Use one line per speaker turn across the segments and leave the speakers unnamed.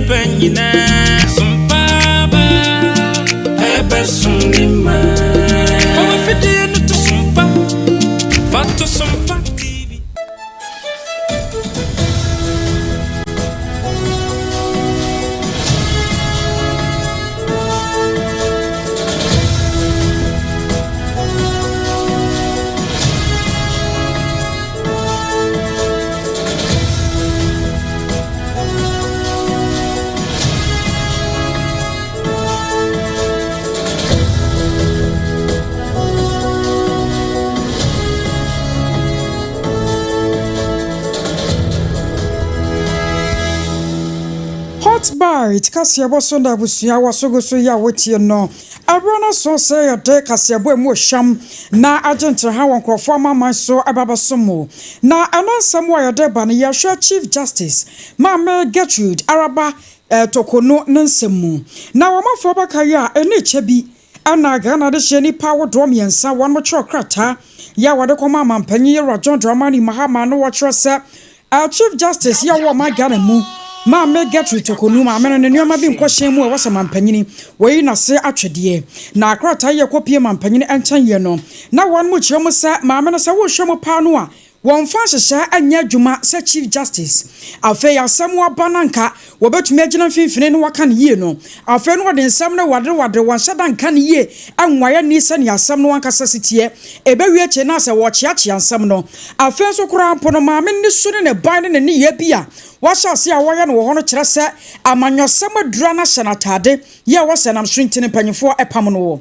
penina Sompa ba ebe sunima Owe fide no to Sompa Fato Sompa TV
Bar it kasia bosonda busia wasogoso ya wotie no abrona so say ya de kasia bo emu hwam na agente ha won krofo amaman so ababasomo na anansam wa ya de ba ne ya hwa Chief Justice Mama Gertrude Araba tokono nansemu na wamafo baka ya ene chebi ana Ghana de hye nipa wodom yensa won mo krata ya wade koma amampanyi ya Rajon Dramani Mahama no wo se Chief Justice ya wo ma Ghana mu Mama Gertrude tokonu mama no nneoma bi nkwohyen mu e wo samampanyini woyi na se atwede na akrata ye kopie mampanyini enchan ye no na won mu kire mu sa mama no se wo hwem pa no a won fa hyehya anya adwuma se Chief Justice afa ya samu abananka wo betumi agina mfimfine no waka ne yie no afa no wode nsam no wade won hyada nka ne yie anwaye ni se ne asam no wanka sasitie ebewie che na se wo chiachia nsam no afa so kura mpo no mama ni su ne ban ne ne ye bia washase a woye no wo hono kire se amanyosam adura na hyenatade ye wo se nam so ntine panyefo epam no wo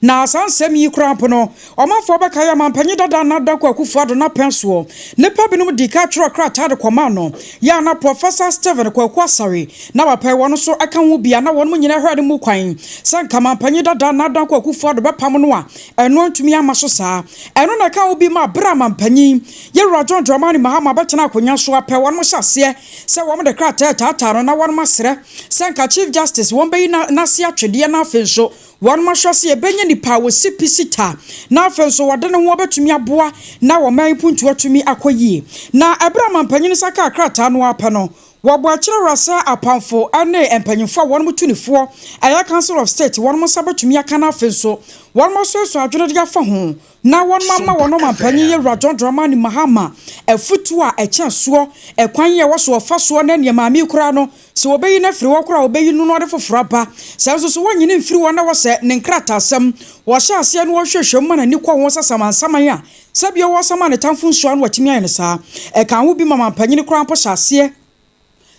na sansem yi krampo no omafo baka ya mampanyi dada na dakwa Akufo na penso ne pabinum dika tro krata de koma no ya na Professor Stephen Kwakwasare na bapai wono so aka ho bia na wono nyina hwade mu kwan sanka mampanyi dada na dakwa Akufo be pam no a eno ntumi amaso saa eno na ka ho bi ma bra mampanyi ye Rajon Dramani Mahama betena akonya so apai wono hyase se womo de krata tata na wono masre sanka Chief Justice won be na se atwede na afenso wono mahwase e benye nipa wo sipisita na afenso wade ne ho betumi aboa na wo man puntu atumi akoyie na Abraham mpanyini saka akrata no apa no wabo akire rasa apamfo ane empanyimfo won mutunifo aya Council of State won mo sabatumi aka na afenso won mo so adwene de afa ho na won mama won mampanyi ye Rajon Dramani Mahama efutu a eche so ekwan ye wo so fa so na ne maami kura no se obeyi na firi wo kura obeyi nu no de foforo ba se so wonyini mfiri wo na wo se ne nkrata asem wo hye ase no wo hwehwem ma na ni kwa wo sasamansaman a sabia wo sama ne tamfo nso an watimi ayen saa e kan wo bi mama mpanyini kura mpo hye ase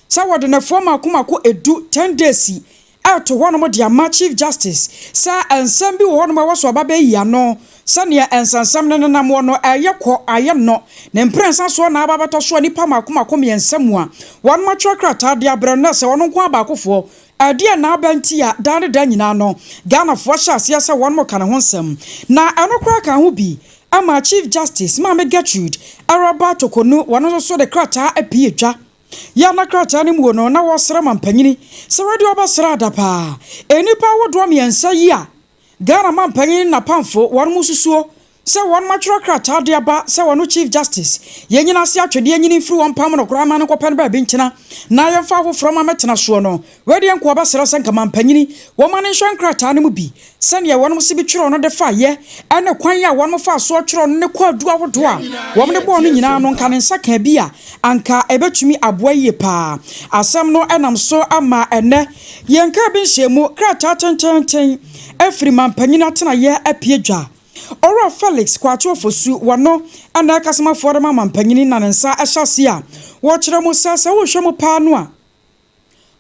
sa wode na fo makomako edu 10 days to one mo dia Chief Justice sa ansam bi wo no ma waso aba be ya no sa ne ansansam ne nam wo no ayekọ ayeno ne mprensa so na aba beto so nipa makomako me ensam a won ma twokrata dia brana se won nko abakofo adia na abanti a dane da nyina no Ghana fo hyase se won mo kana ho nsam na anokra kan ho bi ama Chief Justice Mama Gertrude Araba tokonu won so de krata apie dwa ya na krata ni mu no na wo sra mampanyini se radio obasra adapa enipa wodom yensa yi a Ghana mampanyini na pamfo won mususuo se won matro krata de aba se won Chief Justice yenyina se atwede yenyini mfiri won pam no kora ma ne kopa ne ba binchina na yemfa afoforo ma metena so no wedi enko obasra se nka mampanyini wo ma ne hwan krata ne mu bi se ne won se bi twiro no de fa ye ene kwan ya won fa so twiro no ne kwa adu ahodo a wo ne bo no nyina no nka ne nsaka bi a anka ebetumi aboye pa asam no enam so ama ene yenka bi nhemu krata tenten efiri mampanyini atena ye apie dwa Ora Felix kwacho fosu wano ana kasama fore mama mpanyini na nsa ahyase a wo kire mu sasa wo hwemu pa no a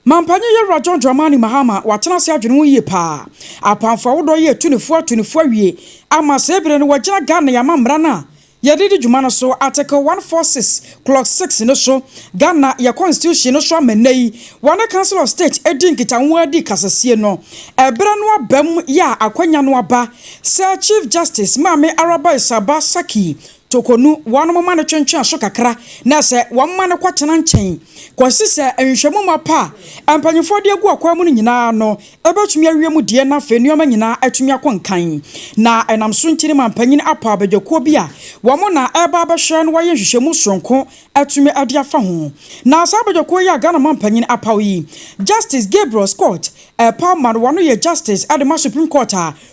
mampanyi ye Rajon Dramani Mahama watena se adwene wo yie pa apamfo wodo ye tunifo awie ama sebire no wagina Ghana ya mamra na yedidi dwuma no so article 146 clause 6 no so Ghana ya constitution no so amenei one Council of State edin kitanwo adi kasasie no ebere no abam ya akwanya no aba Sir Chief Justice Mame Araba Isaba Saki tokonu wanu mama no twentwen so kakra na se wamma no kwatena nchen kwasi se enhwemu mapa ampanyefo de agu akwa mu nyina no ebetumi awiemu de na fe nuoma nyina atumi akonkan na enam so nkiri mampanyin apa abadwakuo bi a wamo na eba behwe no waye nhwehwemu sonko atumi ade afa ho na sa abadwakuo ya Ghana mampanyin apa yi Justice Gabriel Scott Palmer wano ye justice at the Supreme Court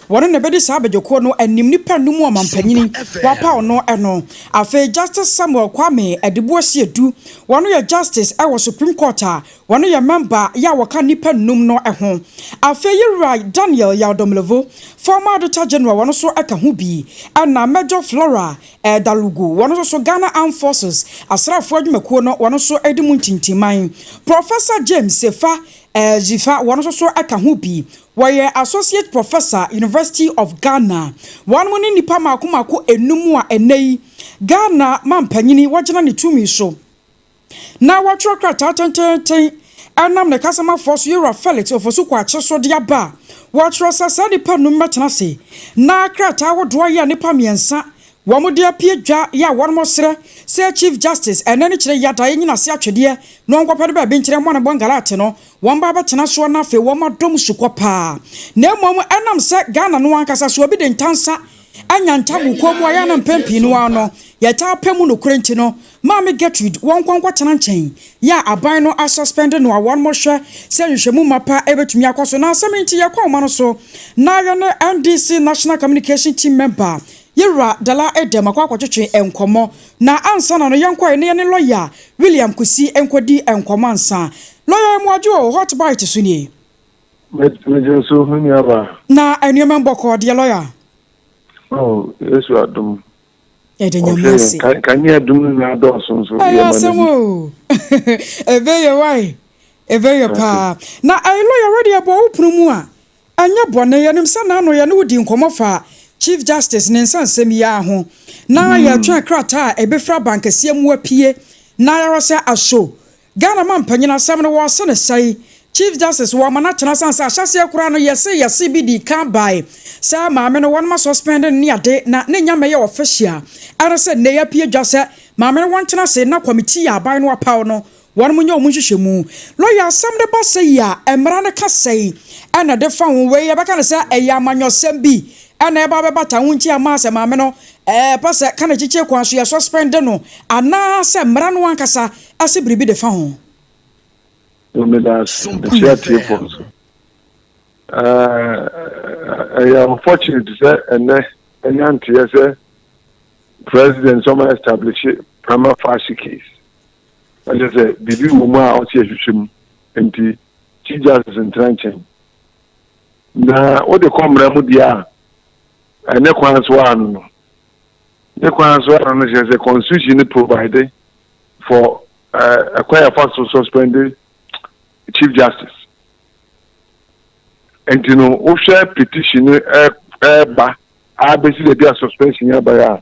wano ne bedi sa abadwakuo no anim nipa numu mampanyin wapa no eno afa Justice Samuel Kwame Edibo Siedu wano ye justice ewo Supreme Court wano ye member ya waka nipa num no eho afa Yura Daniel Yadomlevo former Auditor General wano so aka ho bi ana Major Flora Dalugu wano so Ghana Armed Forces asrafo adwumakuo no wano so edi mu ntintiman Professor James Sefa Zifa wano so aka ho bi waye Associate Professor University of Ghana wano mo ni nipa makomako enumu a enei Ghana mampanyini wagena ne tumi so na watro krata tenten anam ne kasama force Yura Felix ofosu kwa cheso de aba watro sasa nipa num metena se na krata wodo ya nipa miensa wamode apie dwa ya wanmo sere say Chief Justice enani kire yada yenyina se atwede no nkopade ba benkire mo na bongalate no wamba betena so na fe womadom sukopa na emom enam se Ghana no ankasa so obi de ntansa anya ntabu komu aya na mpempi no ano yeta pemu no kurenti no maame Gertrude wonkwankwa tena nchen ya aban no asuspend no awon mo hwe se nhwemu mapa ebetumi akoso na asamenti yakwa ma no so na ya na NDC National Communication Team member Yura Dala Edem akwakotwetwe enkomo na ansa na no yankwa ne ne lawyer William Kusi enkodi enkomo ansa lawyer muajo hot bite so ni
so huni aba
na enyo mboko de lawyer
oh yesu adum
edanyamase
kan ye adum na doso so
ye manu ebe ye why ebe ye pa na ai lawyer ready abo opunu mu a anya bone ye nim sa na no ye ne wodi nkomo fa Chief Justice Nensansem ya ho na ya twa krata ebefra bankase mu apie na ya rose aso Ghana mampanyina sam no wo se ne sai Chief Justice wo mana tena sansa ahyase akura no yesi BD can buy sa maame no won ma suspend ne ade na ne nyama ye official ara se ne ya pie dwase maame no won tena se na committee ya aban no apaw no won munye omunhwehwemu lawyer sam de ba se ya emra ne ka sei ana de fa ho we ya baka ne se eya amanyosem bi ana eba bebata wunchi amase maame no pase kana chiche kwanso ya suspend no ana se mra no ankasa ase bribi de fa ho
the I am fortunate to say and anti President Somma established prima facie case. And there's a bibi woman out here and the Chief Justice in Trenching. Now what they come Ramudia and Nequans one. Nequans one is a constitution provided for acquire first to suspended Chief Justice. And you know, official petition I basically be a suspension here by a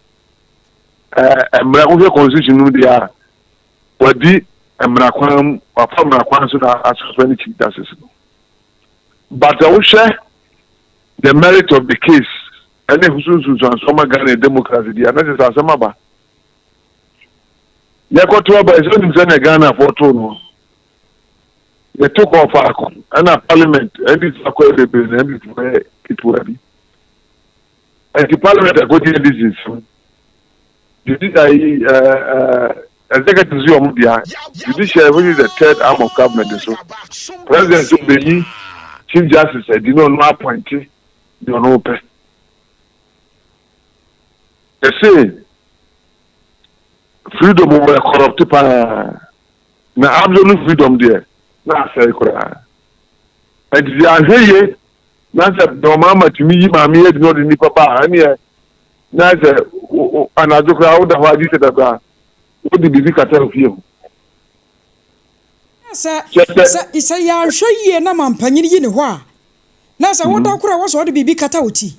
constitution no dia wadi amrakwan afam rakwan so that suspend Chief Justice. But official the merit of the case and the hususu transform Ghana democracy dia na se asema ba yakoto ba so nim se Ghana for to no they took off and a parliament and it's a quite representative it will be. And the parliament are going to this is executive Judiciary, which is the third arm of government. So President Obey, Chief Justice said, you know, no appointee, you know, no pay. They say freedom over corrupt now absolute freedom there. Na say kura and the aheye na say do mama timi yi maami e no de nipa ba ani e na say anazo kura wo da ho adi se da ba wo di bibi kata ofie ho
sa isa ya hweye na mampanyin yi ne ho a na say wo da kura wo so de bibi kata oti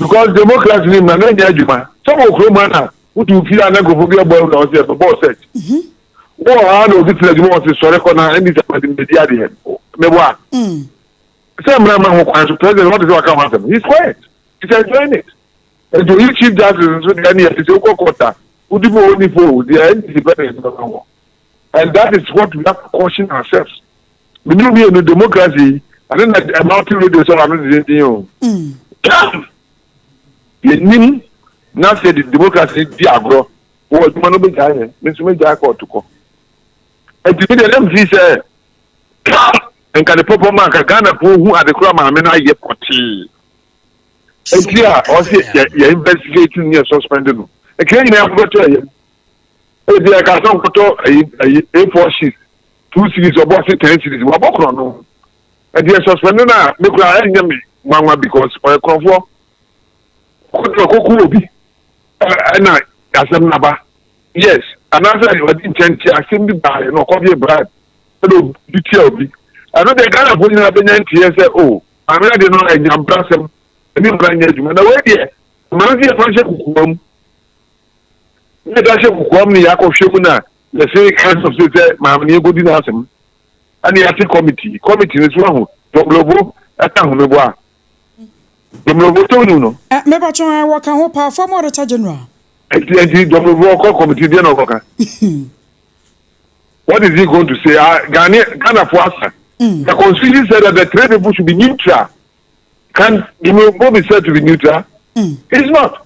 because democracy ni na na adwuma so wo kuro ma na wo tu fi ana go fo bi abo na o se bo search oh, I know this is the most historical and it's about the media. Mewa. Say, President, what is what come happen? He's quiet. He's enjoying it. And to each chief justice, so the NES is a quarter. Would you only for the independence? And that is what we have to caution ourselves. We knew we in the democracy, and then a multi-radio, so I'm not saying, you now say the democracy, Diagro, was one of the guys, Mr. Jaco to call. And to me, the MC said, and can the proper man, Ghana, who are the crime, I mean, I get potty. And here, also, you're investigating your suspended. I can't have got to you. If they are going to A4 sheets, 2 series or 10 series, we're both on. And they are suspended now, look like Mama because for a comfort. And I am Naba. Yes, and after you had intent to assembly by no copy of bride. Hello, BTLB. I know they can't put in a penalty and say, oh, I'm not know I am Brassam. And you bring it to away here. Manzi a function of let us come near Akosua, the same kind of say, Mammy, good enough. And the Attic committee is wrong. Doblobo, at Tahonoboa. Doblobo, no.
Maybe I work on hope for more at general.
And the Doblobo committee, then over. What is he going to say? Ghana for us. The constitution said that the trade people should be neutral. Can Doblobo be said to be neutral? It's not.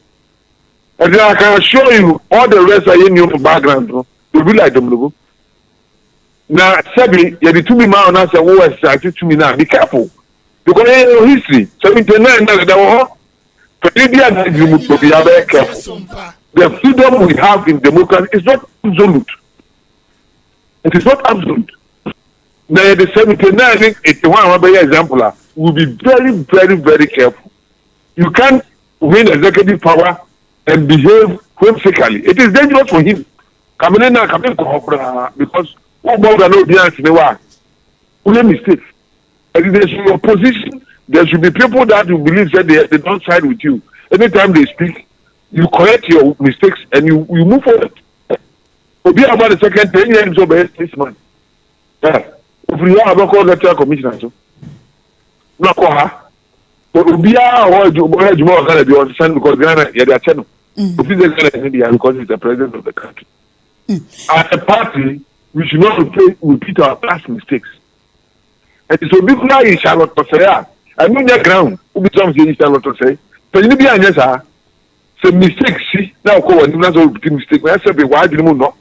And I can assure you, all the rest are in your background. You'll be like Doblobo. Now, Sabi, you have to me now, and I say, oh, I say to me now, be careful. Because there is no history. 79, but you must be very careful. The freedom we have in democracy is not absolute. It is not absolute. Now, the 79, 81, example, will be very, very, very careful. You can't win executive power and behave whimsically. It is dangerous for him. Coming in now, because what more than no behind the only mistakes. And there should be opposition. There should be people that you believe that they don't side with you. Anytime they speak, you correct your mistakes and you move forward. We'll be about the second 10 years of this month. Yeah. If we have a call letter commissioner, so not call her. But we'll be out more than you understand because Ghana, yeah, they are channel. Because it's the president of the country. As a party, we should not repeat our past mistakes. And so people are in Charlotte to say, I mean, the ground, who be some say in Charlotte to say, but you be an answer, say mistakes, see, now go and not all mistake. I said, why do you know?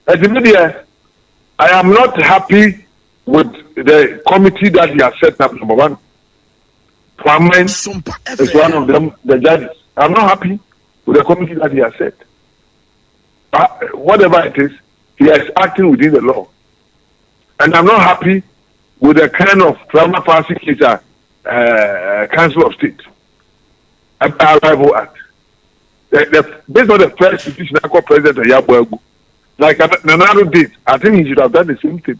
As the media, I am not happy with the committee that he has set up, number one. Kwame is one of them, the judges. I'm not happy with the committee that he has set. Whatever it is, he is acting within the law. And I'm not happy with the kind of prima facie case Council of State Arrival Act. Based on the first petition, I call President Yabuagu. Like Nanado did, I think he should have done the same thing.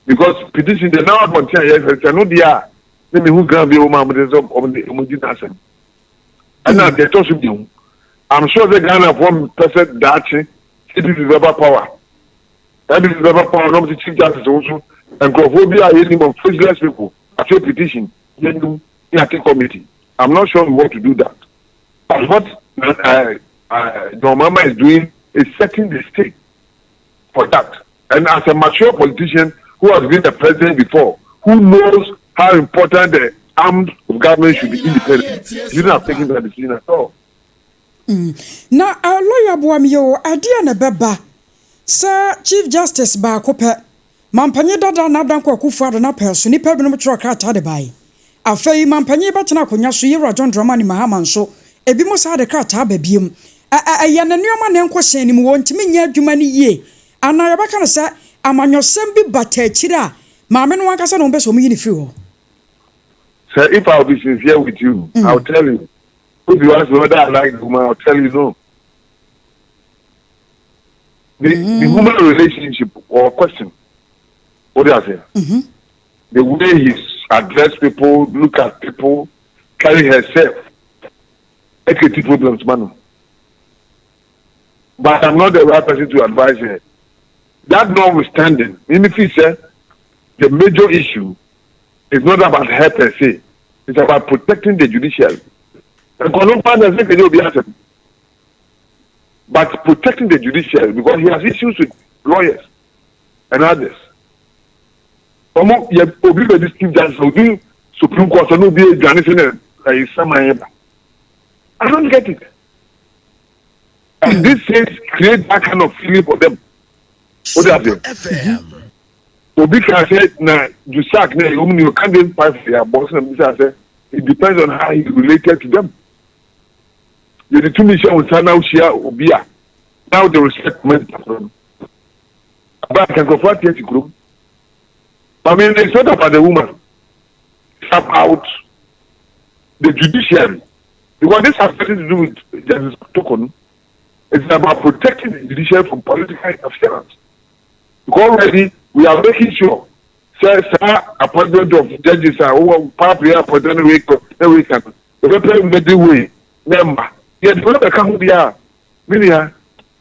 Because petition, they now want to say, I know they are. Let me who can be on the and now they told you, I'm sure the Ghana of 1% that it is about power. That is about power, not the Chief Justice also. And Grophobia, any of faceless people, I say petition, then do the committee. I'm not sure we want to do that. But what John Mama is doing is setting the stage for that. And as a mature politician who has been the president before, who knows how important the armed government should be independent, you don't have taken that decision at all.
Now, our lawyer Boamio, idea na beba, Sir Chief Justice Bakope, Mampanye Dada Nadanko Kufa na person, ni pebble no truck at Tadebai. A fay Mampanye Batana Kunyasu Yera John Dramani Mahaman so, a bimos had a cat abebium. A yana new man and question him won't mean yet you many ye. And I can say, I'm on your sembi bate chida. Mamma no one can say no best for me in the fuel.
Sir, if I'll be sincere with you, I'll tell you. If you ask whether I like the woman, I'll tell you no. The human relationship or question, what do I say? The way he address people, look at people, carry herself, equity problems, man. But I'm not the right person to advise her. That notwithstanding, if he said the major issue is not about her per se, it's about protecting the judiciary. And but protecting the judiciary because he has issues with lawyers and others. This Chief Justice will do Supreme Court and be a garrison. I don't get it. And this says create that kind of feeling for them. What do you say? Obi can say, "Na you sack na you can't fight for your boss." And say, it depends on how he related to them. The two missions will now share Obia. Now the respect meant from. But I can go for the group. I mean, it's not about the woman. It's about the judiciary. Because this has nothing to do with Justice Token. It's about protecting the judiciary from political interference. Because already we are making sure, sir, appointment of judges are over probably appointed every week. The representative way, member. Yet, the come here, Minia,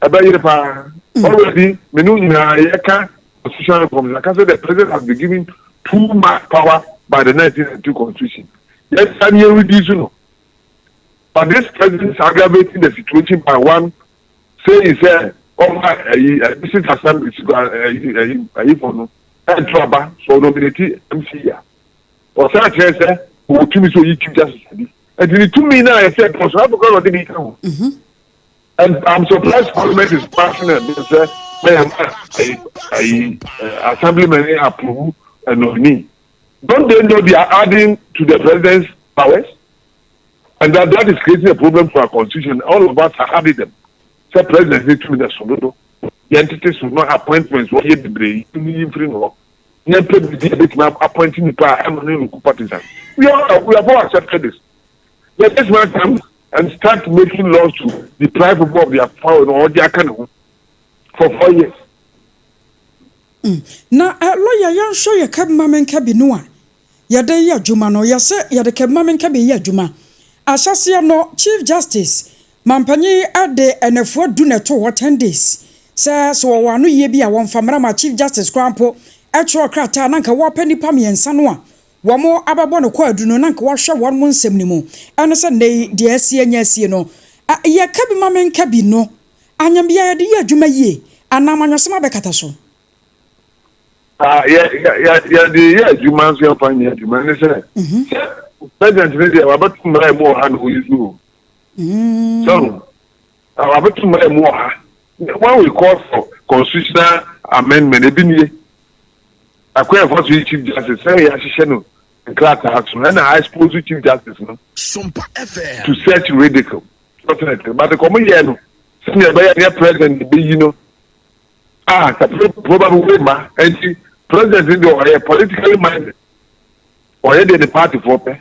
already, Menuna, constitutional reforms. Like I said, the president has been given too much power by the 1992 Constitution. Yes, and you reduce, but this president is aggravating the situation by one saying, "Say, this is assembly, and trouble, so nominate MC." Or such as who to me so you Chief Justice. And the 2 million I said, because I forgot what they become. And I'm surprised Parliament is passionate because assemblymen approve and nominee. Don't they know they are adding to the president's powers? And that is creating a problem for our constitution. All of us are adding them. So president needs to be the solution. The entities will not appointments. What you be free no. You appointing the partisan. We have all accepted this. Let this man come and start making laws to deprive people of their power or their kind of for 4 years.
Na lawyer yan show ye kabma men kabi no a ye de ye adwuma no ye se ye de kabma men kabi ye adwuma ahyase no Chief Justice mampanyi ade enefo du neto 10 days so wano ye bi a won famra ma Chief Justice krampo etro krata na nka wo panipa miensa no a womo ababo no kwa adu no na nka wo hwe won mo nsem ni mu ene se ne de asie nya asie no ye kabi mamen kabi no anyam bia ye de ye adwuma yie anamanyosema bekata so.
Yeah, you must have found it. You must say, President, about to my more hand who you do. So, about to my more. When we call for constitutional amendment, Akosua Agyiewaa Chief Justice, say, I should and class action, and I suppose Chief Justice,
Sompa
to search radical. But the common yellow, senior president, you know. Probably, and president in the politically minded or the party for pay.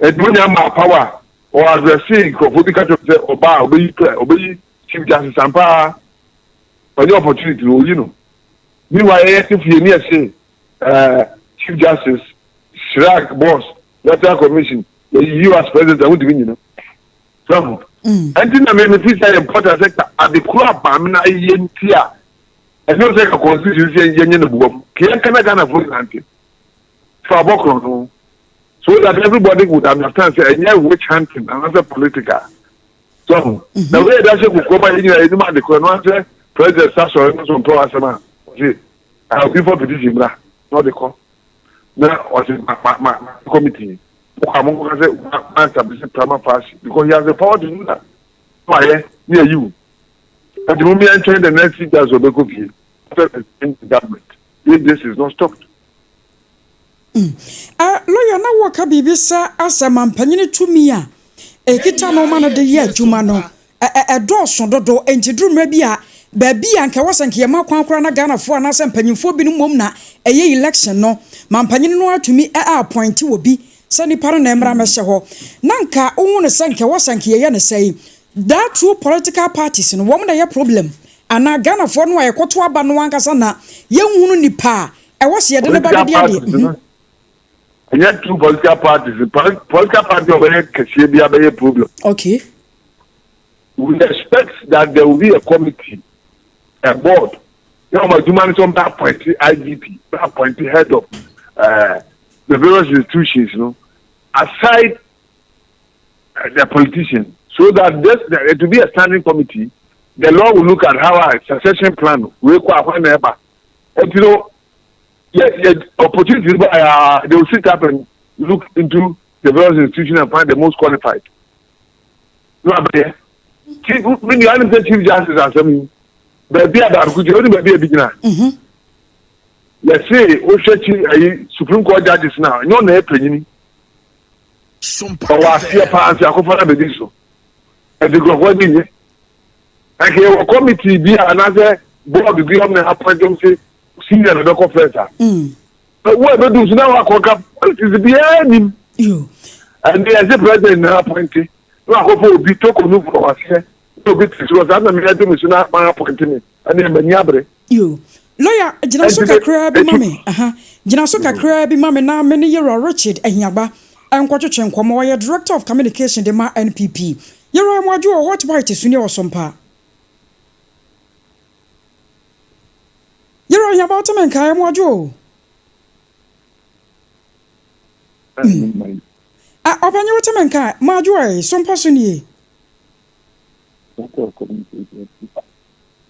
And when you have power or addressing political obey Chief Justice and power for the opportunity, you know. Meanwhile, if you near say Chief Justice, Shirak boss, Electoral Commission, you as president, I would win, you know. So, and then I mean, if it's an important sector at the club, I'm not in here. And you say a constitution in the book. Can Canada vote until for Bokron? So that everybody would understand, say, yeah, witch hunting, another political. So, the way that you go by the Corona, President Sasso, some pro asama. I'll be for petition, not the call. Now, was it my committee? I'm going to say, Prima Facie, because he has the power to do that. Why, near you. At the moment entering the next 6 years of the government, if this is not stopped.
Lawyer na waka bibisa asa mampanyine tumi a ekita no ma no de ye adwuma no doso dodo entidru mra bi a baabi anka wasanke ye makwankora na Ghana fo na sempanyimfo bi no mom na eye election no mampanyine no atumi appoint wo bi sani para na emra mehye ho nanka wo ne sanke wasanke ye ne sei that true political parties no wo na ye problem ana Ghana for no ayekoto aba no ankasa na ye hunu nipa e wo se ye de ne ba de ade
and yet two political parties political party over here can be a problem.
Okay,
we expect that there will be a committee, a board. You know, humanity that appointed IGP, that appointed head of the various institutions, you know, aside the politician, so that it will be a standing committee. The law will look at how a succession plan will go whenever. And you know, opportunities, they will sit up and look into the various institutions and find the most qualified. When you are the chief justice, as I mean, the idea that could you only be a beginner. Let's say, we Supreme Court judges now, no, no, penny. Sompa 106.5. And the government. And here, committee be another board be on appointment senior medical professor. But what do now? What is behind you? And the president appointed. No, I hope be talking for us here. No, bit was that the not my appointment. And then Benyabre.
You lawyer, Jinasoka Crabby Mammy. Jinasoka Crabby Mammy now many year Richard and Yaba. I'm Quatrochin Quamoya, Director of Communication, the Ma NPP. You're a module what white is Sunio Sompa. You're about to make a module. Open your temenka, Marjorie, some person ye.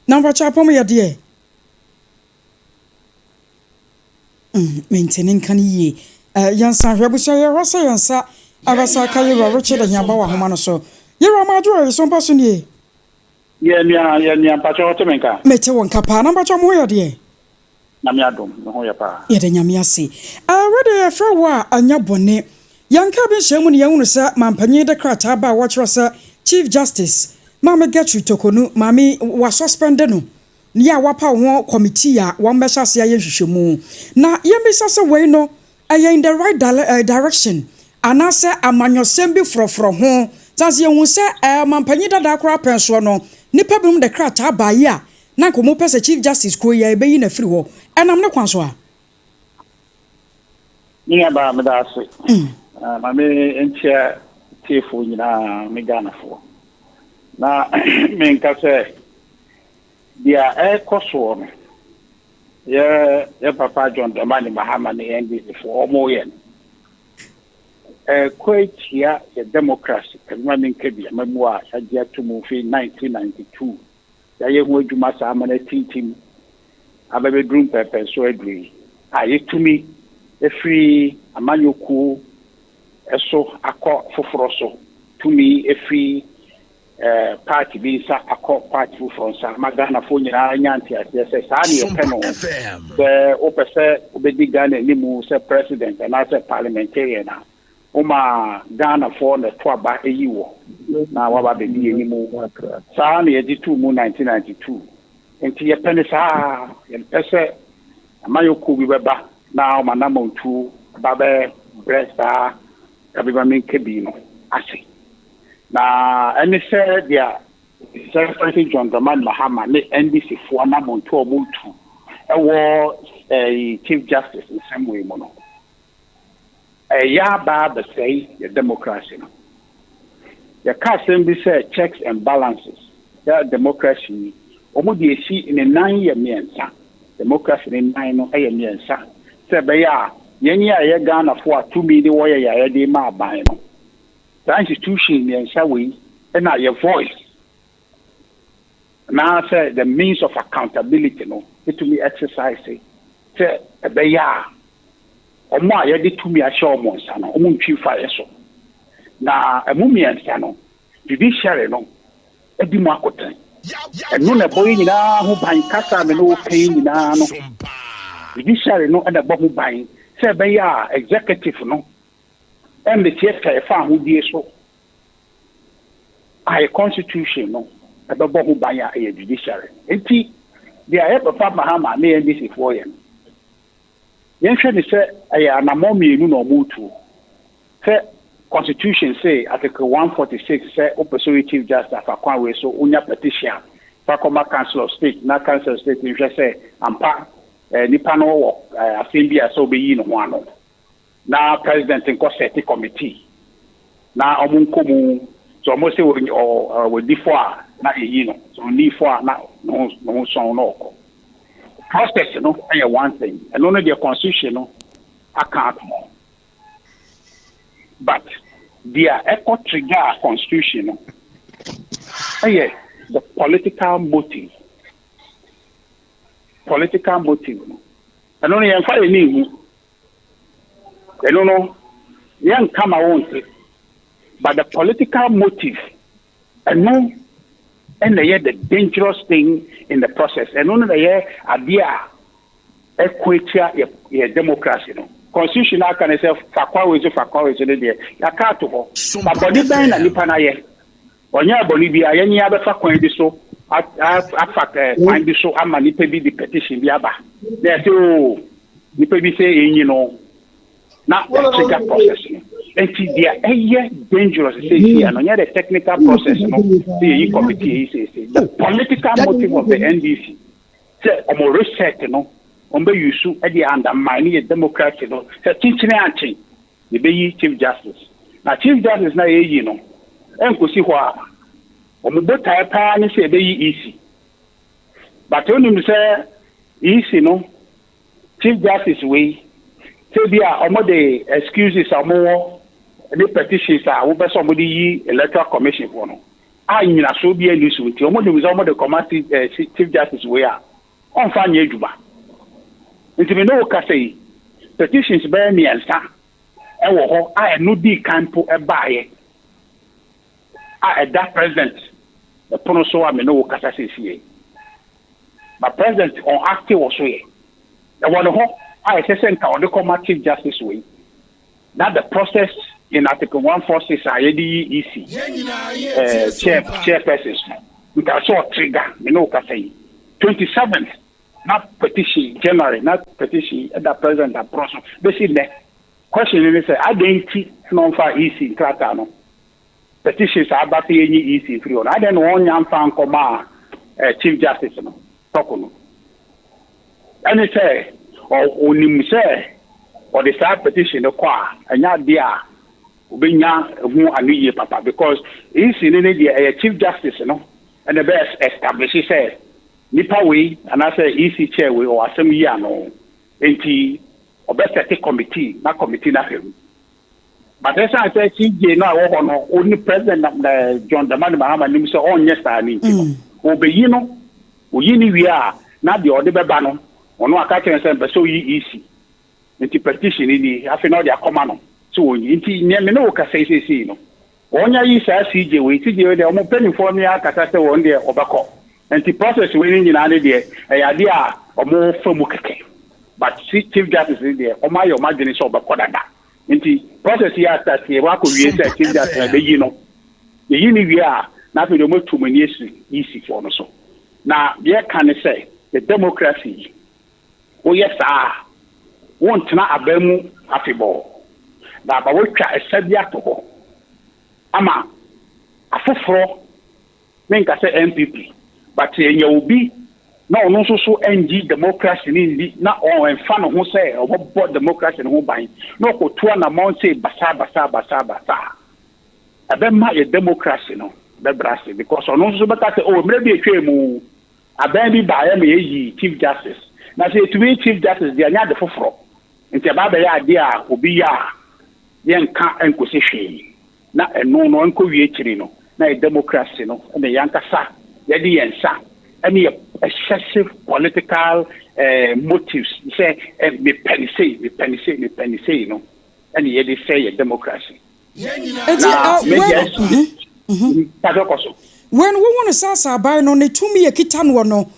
Number chapom, dear. Maintaining can ye. Yansan Rabusa, Rasa, Yansa, Abasaka, Richard, and Yabawa Homanoso. You're a Marjorie, some person ye.
Yeah, Pachotemenka.
Metewan Capa, number Chamoya, dear.
Namiadum, Hoyapa.
Yet a Yamiasi. I read a frawa, a Yabone. Young cabin shaman Yaunasa, Mampany de Krataba, watch Rasa, Chief Justice, Mamma Getru Tokonu, Mammy was suspended. Nia Wapa won committee, one measure say Yashumu. Now, Yamisasa way no, I in the right direction. And I say, a man your sembi from home. That's you will say, Mampany da crap and so no, Nipabum de Krataba, ya. Nanko Mopes, Chief Justice, Koya, be in a free war, and I'm not Quanswa.
Nia Bamedasi. My main chair, tearful, you know, Megana for. Now, men can say, they are a cost. Yeah, Papa John, the money Mahamani ended for almost quite here, a democracy, and running Kebia, memoir, Agya to move in 1992. The young way to Massa Amane team, a baby groom pepper, so agree. I to me, a free, a manual cool. So I call for to me a free party visa, I call party from Magana Fonia Yanti, as they say, Sani Penal, the Opesa, Obedi Ghana, Nimu, said president, and I said parliamentarian. Oma Ghana for the Twaba a year. Now, what about the Nimu? Sani, 1992. And Tia Penisa, and Pesa, Mayoku, we were back now, my number 2, Babe, Bresta. Everybody can be, I see. Now, and they said, yeah, Secretary John Draman Mahama, NBC for number 2 or 2. I was a Chief Justice in some way, mono. A yaba say the democracy. The custom be said checks and balances. That democracy, almost you see in a 9-year miensa. Democracy in 9 years, say, Yenya ya Ghana for 2 million warrior ya de ma by no. The institution and shaway and not your voice. Now say the means of accountability no it to be exercising. Say a beya or more ya did to me a show monsano, omun fire so. Now a mumian judiciary no a dimacotan. And none a boy in a who buying casa and no pain in a no. Judiciary no and a bubble buying. Say beya executive no and the theatre farm who be so a constitution no about who buy a judiciary. And they are ever from Mahama near this for him. Yension is a namomi no mutu. Say constitution say article 146 say opposite chief justice for Kwanwe so unya petition Fakoma Council of State, na Council of State you say ampa nipa no wo assembly so be yi no ho na president in set committee na omunkomu so almost say we before na yi no so ni for na no so no process no one thing and only the constitution no account more but dia echo trigger constitution no the political motive no ano no yen fa ni hu eno no yen kama wonte but the political motive eno and the dangerous thing in the process and no idea equity your democracy no constitution can itself fakwa we there ya ka to ho but body ban na nipa na ye onya boni bia ye nya be fa kwan bi so afa kwan bi so ama nipa bi the petition bi aba there so nipa bi say enyi no na trigger process and they dangerous say here no the technical process no the committee say the political motive of the NDC say omo reset no ombe yusu e dey undermine the democracy no say chinchine anchi the be chief justice na chief justice na yi no enkosi ho a omo botai pa ni say be EC but onu say EC no chief justice we say bia omo the excuses omo the petitions are we somebody yi electoral commission for no anyina so bia ni so nti omo the committee chief justice we are on fa nya adwuma nti me no ka say petitions be me ansa e wo ho a no di campo e baaye a that president the pono so a me no ka say sie but president on active was we e wo no ho I say nka on the committee justice way that the process in Article 146 EC chairpersons because so trigger you know ka say 27th not petition January not petition that president that process basically question is say I don't know for EC trata no petitions about the EC free on I don't want yam fan come chief justice no talk no and it say or onim say or the side petition the kwa anya dia obenya hu anuye papa because is in the chief justice no and the best establish say nipa we and I say EC chair we or asem ya no enti obesete committee na him but that's I say CJ na wo no only president John Dramani Mahama nim say on yesta ni obeyi no oyi ni wi a na de ode beba no ono aka chen say be so yi EC enti petition ni afi na de akoma no so enti me no ka say no onya yi sa CJ we de omo penny for me aka say won de obako enti process we ni nyina ne de ya de a omo famu keke but chief justice de omo ayo magini so obako dada enti process ya start e wa ko wie say chief justice be yi no yi ni wi a na afi de mo tumani EC for no so na ye can say the democracy oh yes won't na abamu afibo ba ba wotwa esabia to ho ama afoforo menka say MPP but enya obi na ono so NG democracy ni na on enfa no ho say obo democracy no ho ban na okoto na mon say basa abema ye democracy no be brase because ono so beka say oh mre bi etwa mu aban bi ba ya me yi chief justice na say to be chief justice dia nya de foforo nti baba ya ade a obi ya yenka enkosi hwe na eno no enko wie kiri no na democracy no na yankasa ya di yensa any excessive political motives say me penise no and ye dey say democracy
when we want to say buy no ne tumi ekita no no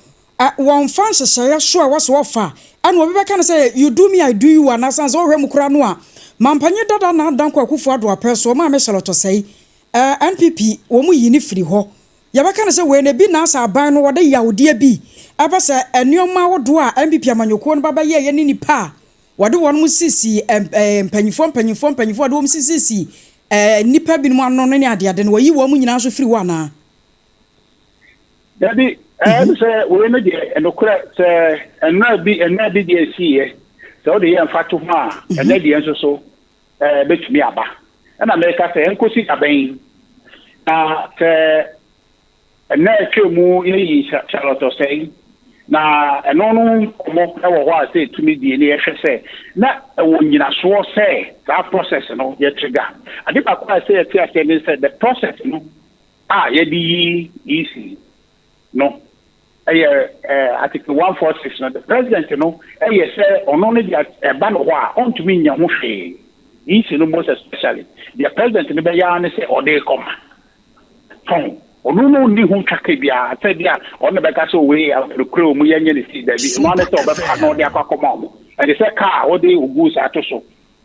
one fan share so a was offer and we can say you do me I do you and as so hwem kura no a mampanye dada na dan kwa kufu ado apeso ma me shaloto say NPP wo mu yi ni firi ho ya ba kan say we na bi na sa ban no wode yawde bi aba say enioma wodo a NPP amanyoko no baba ye ni nipa wode won mu sisi mpanyifo wode wo mu sisi nipa bi no ano no ne ade no yi wo mu nyina so firi ho na
Daddy, say we no dey enokura say enna bi dey see so dey am fatu ma enna dey enso so betumi aba na America say enkosi aban na say enna twemu yi Charlotte say na eno no komo e wo ho say to me die ne ehwe say na wo nyina so say that process no ye trigger ade ba kwa say tia say me say the process no ye di easy no article 146 no the president no say ono ne dia e ba no ho a on to me nya ho hwe easy no most especially the president ne be ya ne say o dey come ono no ni hu twaka bia say bia ono be ka so we akro mu yenye ne si da bi mo ne so be pa no de akakoma mo e de say car o de ugu sa to so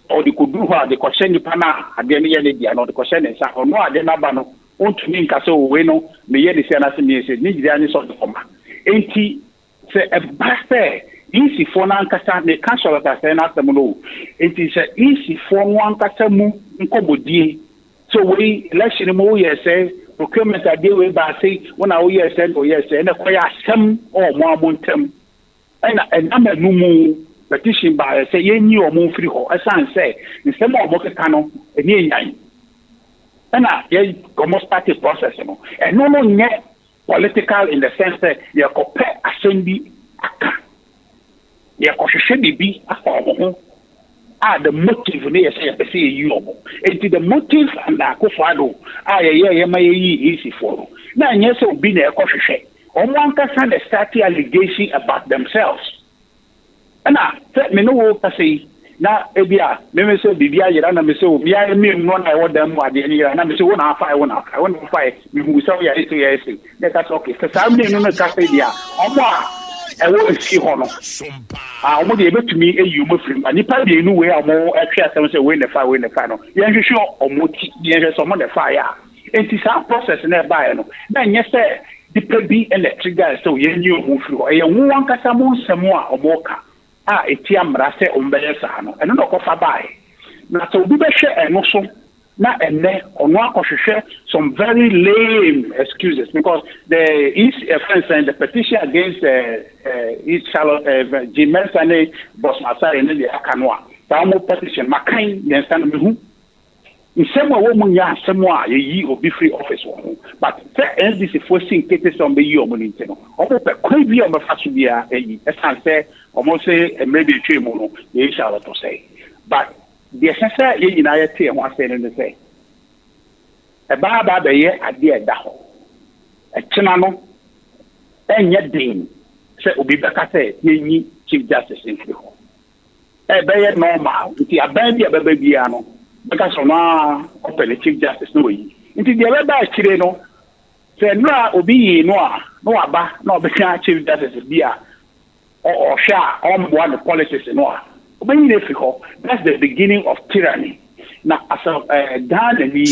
o de kodu ho de kwhye nipa na ade ne ye ne dia no de kwhye ne sa ono ade na ba no ontumi nka so we no me ye de se na se me se ni gidi ani so de koma enti se e ba se isi fo na nkasa ne ka so ta se na asem no enti se isi fo no nkasa mu nkobodie so we election mo ye say procurement ade we ba say wona wo ye say no ye say na koya asem o mo amontem na enama numu petition ba say yenyi o mo free ho asan say nsem o mo keka no eni enyan na ye almost started process no no nye political in the sense that ye ko pe assembly aka ye ko hwehwe bibi afa ho the motive ne say be say you omo enti the motive and Akosua ye ma ye easy for na nye say obi na e ko hwehwe omo ankasa the start allegation about themselves na me no wo say na ebia me say bibia yira na me say obi a me no na e wodam mu ade ni yira na me say wona afa me hu say ya ito ya ese that that's okay so sam ne no ka say dia omo a wo esi ho no omo de betumi eyi mo frim anipa de nu we omo atwa asem say we ne fa no ye hwehwe omo ti ye hwehwe so mo ne fa ya enti sa process na e ba no na nye say dipa bi electric guy so ye nyi omo firi ho ye wo ankasa mo nsem a omo ka eti amra se ombeye sa no eno no kofa bae na so obi be hwe eno so na enne ono akohwehwe some very lame excuses because the petition against East Charlotte Jimelsane boss Masare ne de akanwa ta mo petition makan den stand me hu nsemo wo mu nya asemo a yi obi free office wo but NDC forcing kete some be yi omo ni ntino omo pe kwa bi omo fa so bia esan se omo se maybe twe mu no ye shall to say but the essence ye nyina ye te ho ase ne say e ba be ye ade e da ho e kina no enye din se obi be ka say ye nyi chief justice in free ho e be ye normal nti aban bi ababa bia no because na open chief justice no yi nti de ebe ba kire no se no a obi yi no a no aba na obi ka chief justice bia or sha on one politics no a obi yi fi ho that's the beginning of tyranny na as a Ghana ni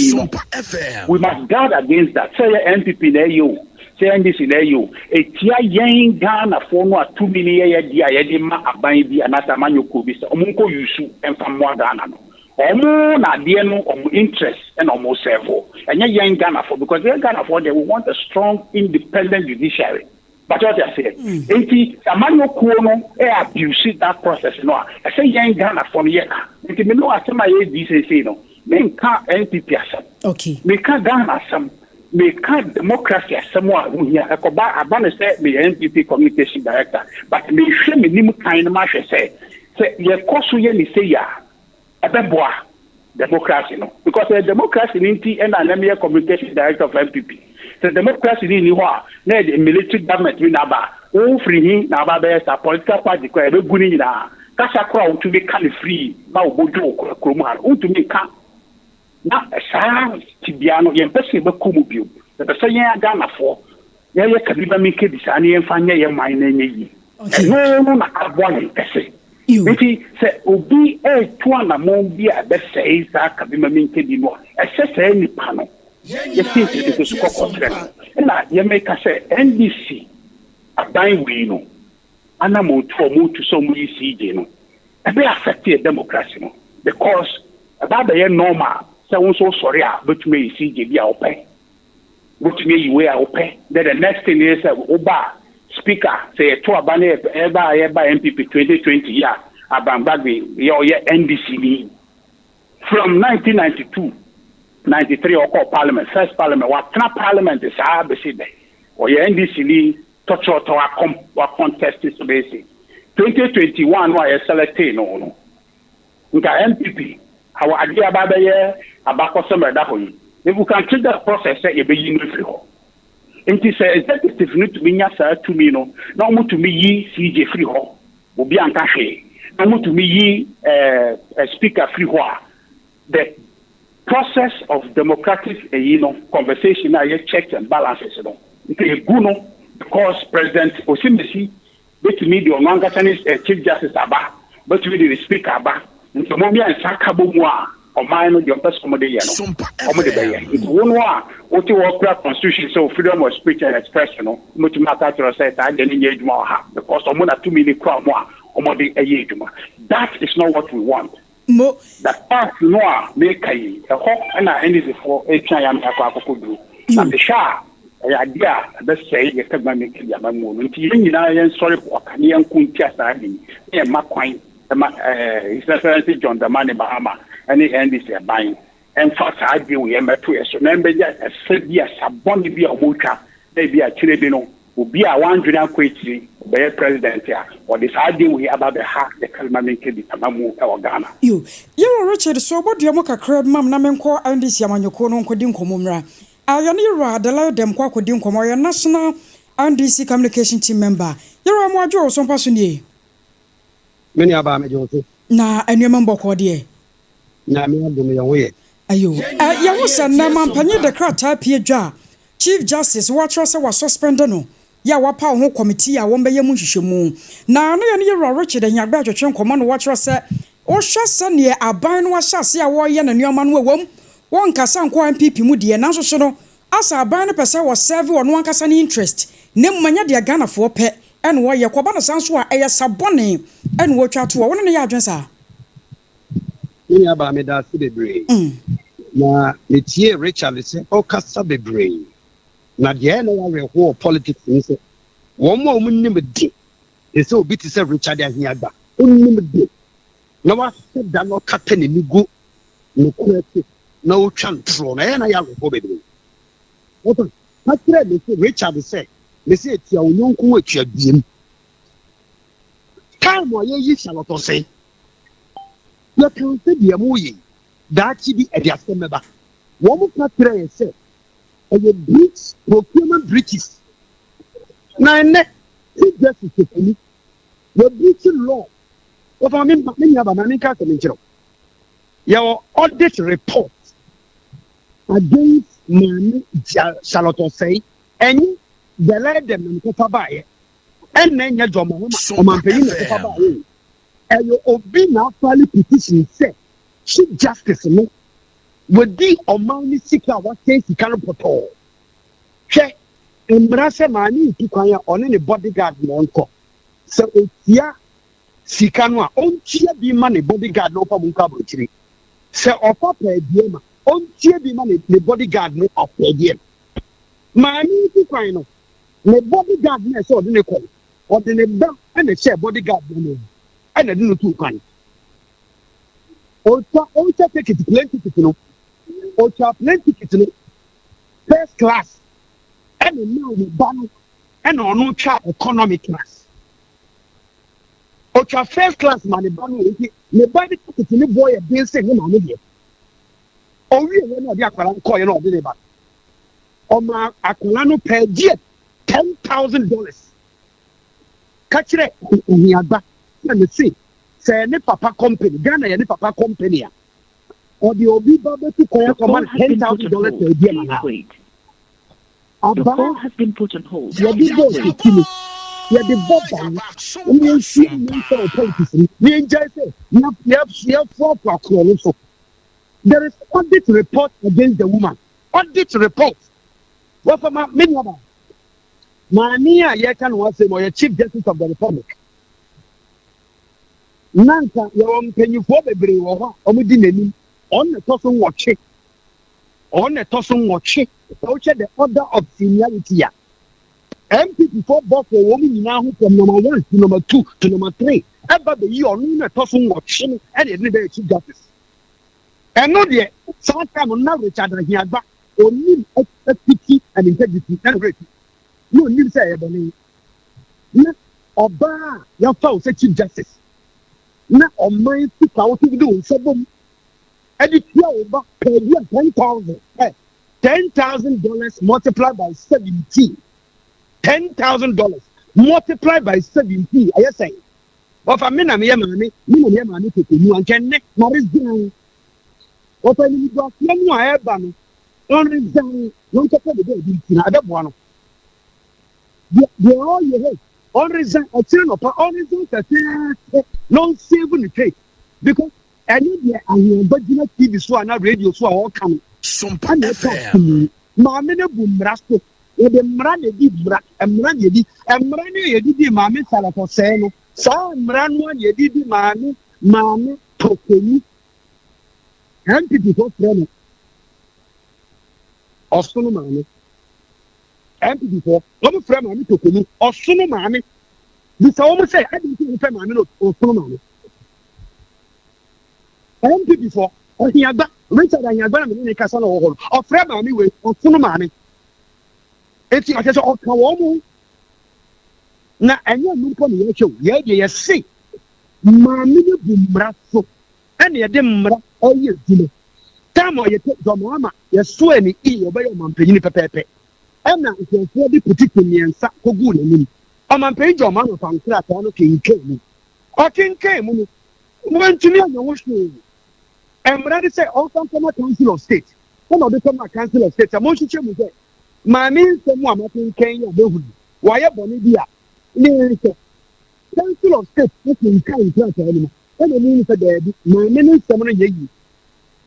we must guard against that say NPP na you say NDC na you etia yen Ghana for no 2 million ye dia ye di ma aban bi anasa manyoko bi se omunko yusu emfamwa Ghana no omo na de no omo interest and omo servo enye yen Ghana for because they Ghana for they want a strong independent judiciary but what I say enti amanyoko no abuse that process no I say yen Ghana for ye enti me no asema ye DCC no me nka NPP asem
okay
me ka Ghana asem me ka democracy asem a wo hia ekoba abane say me NPP communication director but me hwe me nim kan na ma hwe say ye koso ye ni say ya ebeboa democracy no because the democracy ninti and an communication director of MPP the democracy ni ho a na the military government we na ba o free hin na ba be sa political party ko e be guni na kasa kra o to be can free ba o bojo kromu ha o to me ka na sa tibia no ye mpese be komu bio the person ye Ghana for ye kabiba me ke bisa na ye fanya ye man na nye yi no na abo ni pese iti se obi tuwa na bi a be sei sa kabima minke di no se ni pano ye think it is kokko na ye make say NDC aban we no ana mo to so mu CJ no e be affect the democracy no because about the normal say won so sorry a betumi CJ bi a open betumi yi we a open then the next thing is oba speaker say to abane eba MPP 2020 year abambagbe ye NDC ni from 1992 93 or parliament first parliament what parliament is be see there or ye NDC ni touch our contest is basic 2021 why selected no nka MPP our Agya Appiah Apam Dadaa if we can treat that process say e be yin free ho nti say executive need to be nya sa to me no na mo to me yi CJ free ho obi anka hwe na mo to me yi speaker free ho the process of democratic conversation are checks and balances because President Osimisi bet me the Onanga Chief Justice Aba but we the speaker Aba nso mo mi ansa kabo mu a o man no the person mo de ye no o mo de be ye it won wa what you work constitution so freedom of speech and expression no mo to matter to say that dey nye adwuma ha because o mo na 2 minute crowd mo a o mo de eye adwuma that is not what we want.
Mo
that part no a make kai e ho na any for e twan ya akọ du na be sha ya dia be say ye kagba make ya ma mu no nti yin nyina yen sorry for kan yen kunti asadi e ma kwan his excellency John Dramani Mahama any NDC buying and for side we meto so na be ya se bia sabon bia omotwa na bia kire bi no obi a wan dwena kwetiri be president ya or the side we about the hack the kalma make bi tamamu e Ghana
you Richard so bodu mo kakra mam na menko NDC amanyoko no nkodi nkomomra ayane yura adala dem kwa kodi nkomo ya national NDC communication team member yura mo adwo Sompa so nie
many aba me jonso
na enwema mboko de
na me adum ye woye
ayo ya wo sanna mampanye de krata pie dwa Chief Justice watch se wa suspend no ya wapa ho committee a won beye mu hwehwemu na no ye ne yura Richard anyagba atwetwe nkomo no watch se o hwese ne aban no wahyase a wo ye na nuama no wom won kasa nko MPP mu de na so no asa aban no pese wo serve wo no ankasa ne interest ne mmanya de Ghana fo pe en wo ye koba no sanso a eye sabone en wo twa to wo ne ya adwen sa
ni aba me da se bebre na etie Richard se o kasa bebre na de na wa ho politics ni se wo mo nim di e se obi ti se Richard Ahiagba onnim di na wa se da no kata ne nigu no kwete na o twa ntro na na ya ho bebre oto hakire me se Richard se me se etia onyonkun atua biem time o ye yi shaloto se ya kan se bia mo yi da chi bi e dia se meba wo mo ka tire se a breach procurement breaches. Now, it's just a you're breaching law. What I mean, your audit report against Mani Charlotte say, and the let them in Copabaye, and then your drama, and you obey now, petition say, Chief Justice, no. Would the Omani Sika what case he cannot put all? Che, embrace money to Kaya on any bodyguard monko. So it's ya Sikanwa, on cheer be money bodyguard no Pamuka Butri. So, or papa diema, on cheer be money the bodyguard no of the diem. Money to Kaya, the bodyguard no so the call, or the belt and the chair bodyguard no, and I didn't do kind. Also take it plenty to know. Ocha plenty kitchen first class and now the ban and on economy class. Ocha first class man the ban the body kitchen boy a bill saying no no. Oh we no dey akwala call you no dey back. Oma akwala no per year $10,000. Kachire Ohiagba na me say say ne papa company Ghana ya ne papa company or the Obi Baba to call command $10,000 per year. The call has been put on hold. You the there is audit report against the woman. Audit report. What for my many of Mania Yakan was a Chief Justice of the Republic. Nanka, your can you for the brave or Omidin? On the Tosun watching, the order of seniority. MP before both for women now from number 1 to number 2 to number 3. Ever the year on the Tosun watching and the never Chief Justice. And not yet, sometime on now Richard Ahiagba only equity and integrity and rating. You need to say, na ọba ya fa o se chief justice na ọman sika o ti di o nsabom edi tia o ba per year $10,000 multiplied by 17 $10,000 multiplied by 17 I say of a mina me yamani to you and can neck maris down of a little block no I have done on resign non to the day in other one they all you have on resign a channel on resign non saving the case because I need the but you not TV so and radio so all coming
Sompa
Mamma Bumbrasto, with the Mran did Brak, and Mran Yedi, and Mran Yedi, Mammy Salafoseno, so Mran one Yedi, Mammy, Tokeni, and people friend of Sonomani, and people, one friend of Tokeni, or Sonomani. This almost say, I didn't think Mammy or Sonomani. And before. Ohiagba Richard Anyagba na me kasa na wo ofre ma mi we ofunu ma mi eti o se o kan wo mu na enye mu ko me ye chew ye de ye se ma mi ne bu mra so ene ye de mra o ye dile tamo ye te do ma ye so ani I oba ye mampanyi pepepe ena nkrofo de petite miensa kogu na nim o mampanyi do ma no fankra ta no kenken mu o kenken mu no mo ntumi anya wo hwe I'm ready to say, all come from a council of state. Some of the from a council of state. I'm going to tell you, my means someone in Kenya, why a Bonidia? Council of state, looking kind of animal. And the means for that, my meaning someone in you.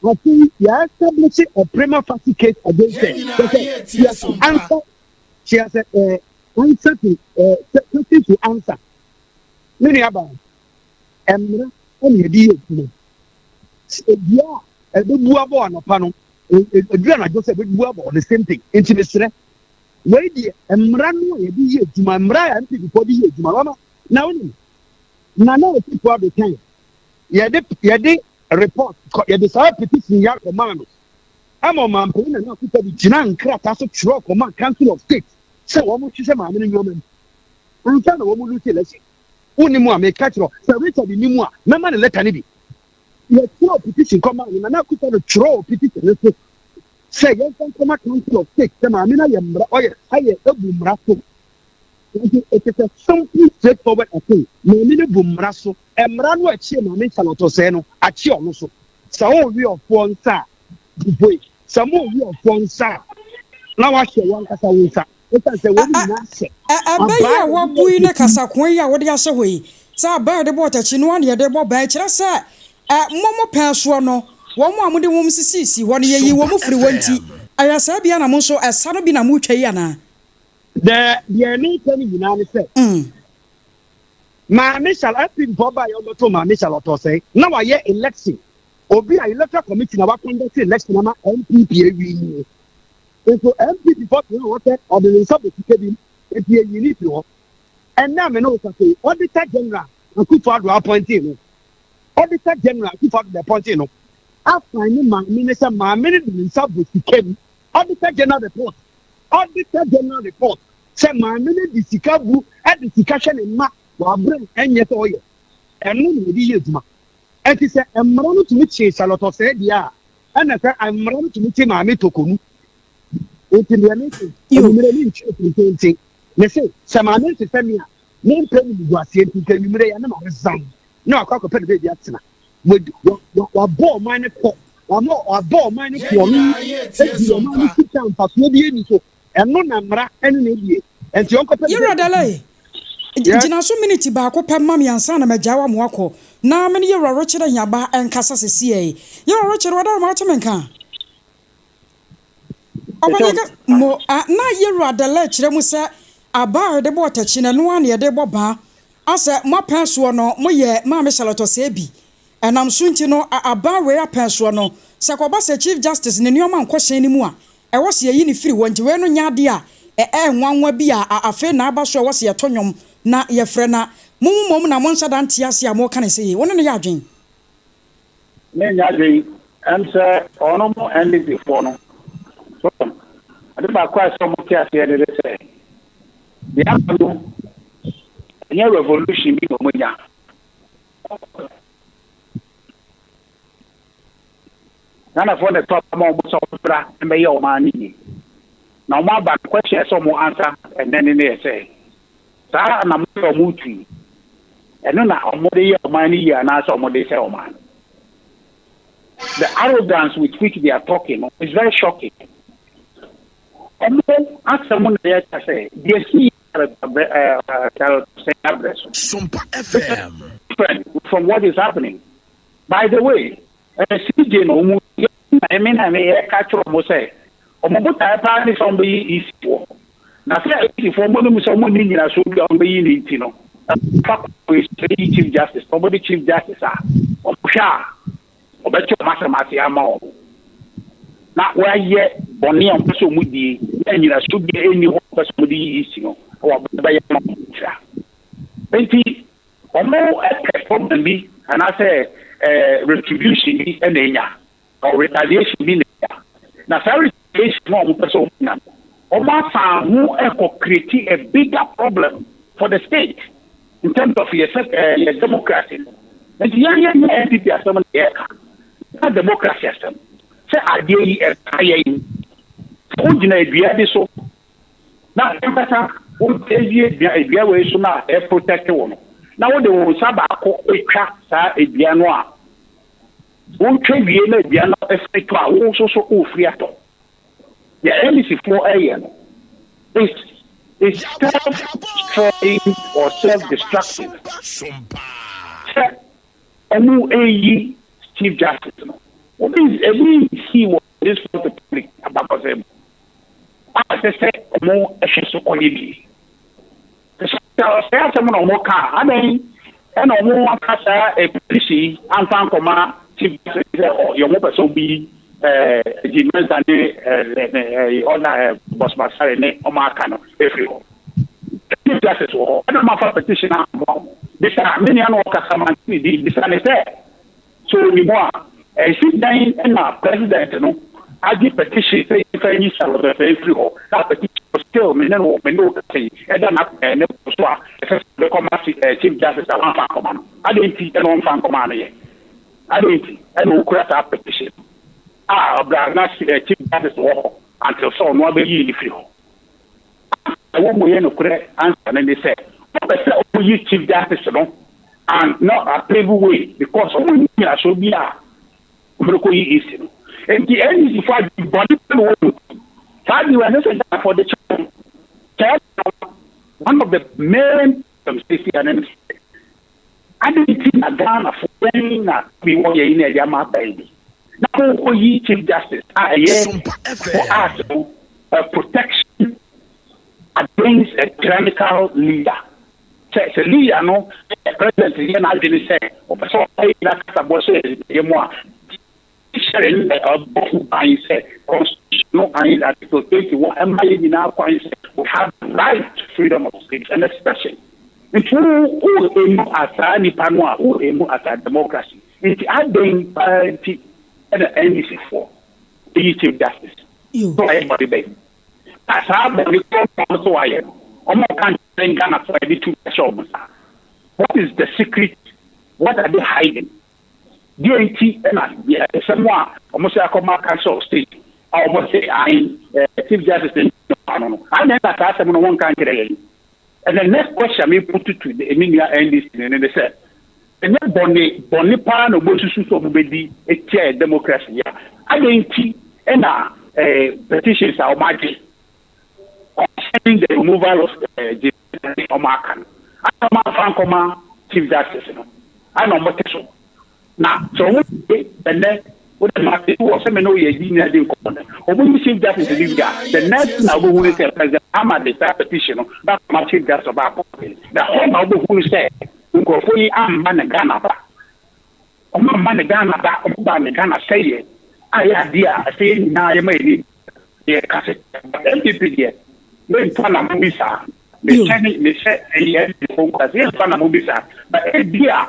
I think you are establishing a prima facie case against her. She has an answer to answer. Many about Emra and Yedi. Yeah, a big wabo on a panel. A drama just a big wabo on the same thing. Intimacy. Wait, dear, and Mrano, a year to my Mra and people for the year to my mama. Now, none of people have the time. Yadi report, Yadi petition Yard Command. I'm on my point and not to be Jinan Krat as a truck or my council of state. So, almost is a man in woman. I'm trying to almost tell us. Only more may catch you. So, Richard, the new one, no man let any. You throw petition come out, and I could throw petition. Say, yes, come out council of state. I mean, I am a boom raffle. It is a simple, straightforward thing. No need boom raffle. And run what she may salotoseno at Chionoso. So, we are one star. Some more we are one star. Now I shall one Casawisa. It is a woman.
I bet you what we in a Casaquia, what do you say? So, bear the water, Chinuan, the bob batch, sir. Momo penso no wo mo amode wo msisi wo ne yi wo mo firi wanti ayasa bia na mo so esano bi na mo twai ana
the any tani nyina ne se ma me shall apin boba yo to ma me shall to say na wa ye election obi a electoral committee na wa conduct election na MPP ewi so MPP for no water or the subject bi e bi yini fi ho and na me no say auditor general Akosua Agyiewaa appointee Auditor General, who fought the point, after I knew my minister, my minute in South became Auditor General report. Auditor General report. Say my minute is Sikabu at the discussion in Mark, while bring and yet oil. And no, the years, ma. And he said, I'm running to meet Chase a lot of said, yeah. And I said, I'm running to meet him, I met Tokunu. It's in the nation. You they say, some minutes is family. No penny was here to tell me, and I'm resign. No, I can't pay the baby at with what ball mine for. I'm not a ball mine for me. Sit down, but maybe so. And no number any and your uncle.
You're a delay. Jina so minute ba ko pem mam yansa na majawa mo akọ na me ye roro kire nyaba enkasa sesie ye roro kire wada ma chemenka obanyega mo na ye ro adala kire mu se aba de bo tachi na no an ye de bo ba ase mo penso no mo ye ma me shaloto se bi enam sunti no aba we apenso no se ko ba se chief justice ne nioma nkwohyen ni mu a e wo se yi ni firi wonje we no nyade a nwanwa bi a afe na aba so wo se yetonyom na ye frɛ na mumum na monsa dante ase a mo kan se won ne ya adwen
ne nya adwen am sɛ ɔno mo ended for no so ade ba kwa so mo kia se de sɛ ya no Any revolution be no munya. Nana for the top amount of bra and may your money. Now my back question some more answer and then in there say. Sarah and I'm muti. And then I'm more money and answer more they say man. The arrogance with which they are talking is very shocking. And then ask someone there to say, they see
Sompa FM
from what is happening. By the way, CJ no I mean I may catch almost say, Omobuta apparently somebody is for. Now say if someone in a should be on the unit, you know. Chief Justice, somebody Chief Justice Sha. Obecho masamati ama. Na where yet boni on person mudi and you should be any person mudi is you know or by enti omo problem bi and I say retribution bi enenya or retaliation bi na retaliation no person na omo fa who create a bigger problem for the state in terms of your democracy. And the young entity as someone democracy system. Say Agya Appiah Apam. So now emphasis on Agya way so now protect one. Now they will saba ko ekwa sa Agya no a. Won twa wie na Agya no efetwa wo so ofri ato. The NDC for AN is self-destroying or self-destructive. Ayi Chief Justice. What is every see what this for the public about them? I say more so Kodie. The someone more car. I mean, and more casa a police and fan command Chief Justice or your person be Jimenez and other boss Masare or Marcano everywhere. Chief Justice or I don't know for petition. This are many annual customers. This are there. So we want a sit down and our president, no, I give petition say if any sort of everywhere. That petition still, me no say, and then the command Chief Justice at one command. I didn't see any one command yet. I didn't see any correct our petition. Chief Justice until so no be in the field. I won't be no correct answer, and they say, you Chief Justice, no, and not a playful way because only should be a easy. And the end is if I be body for the child. One of the main safety and I didn't think a Ghana for when we were in a Yama baby. Now, Chief Justice, for us protection against a tyrannical leader. Say leader, no, president, he and I didn't say, but so that's what sharing I said, constitutional Article 21, and my now we have the right to freedom of speech and expression. And who as a Nipanwa, who as a democracy, it's adding parity and the NDC for the Chief Justice. So everybody, baby. As I have the so I am. Ghana for every 2 shows. What is the secret? What are they hiding? DNT and someone almost a command council state. I almost say Chief Justice. I never asked someone one country. And the next question we put it to the Emilia NDC and they said, and then Bonnie Pan or Bosu of Bedi, a chair democracy. I didn't see any petitions are magic. Concerning the removal of the Omarkan. I know my Franco Chief Justice. I know what so. Now, so and then what the market was a no year didn't come. Or when you Chief Justice in this guy, the next now we will say President Ahmad the petition, that's my Chief Justice about the home of who said, we go for you, I'm man Ghana. I'm man Ghana, I'm Ghana say it. I say now you made it. Yeah, cassette. MPP here. No plan mobisa. The Chinese they said the phone call. Yes, plan mobisa. But dear,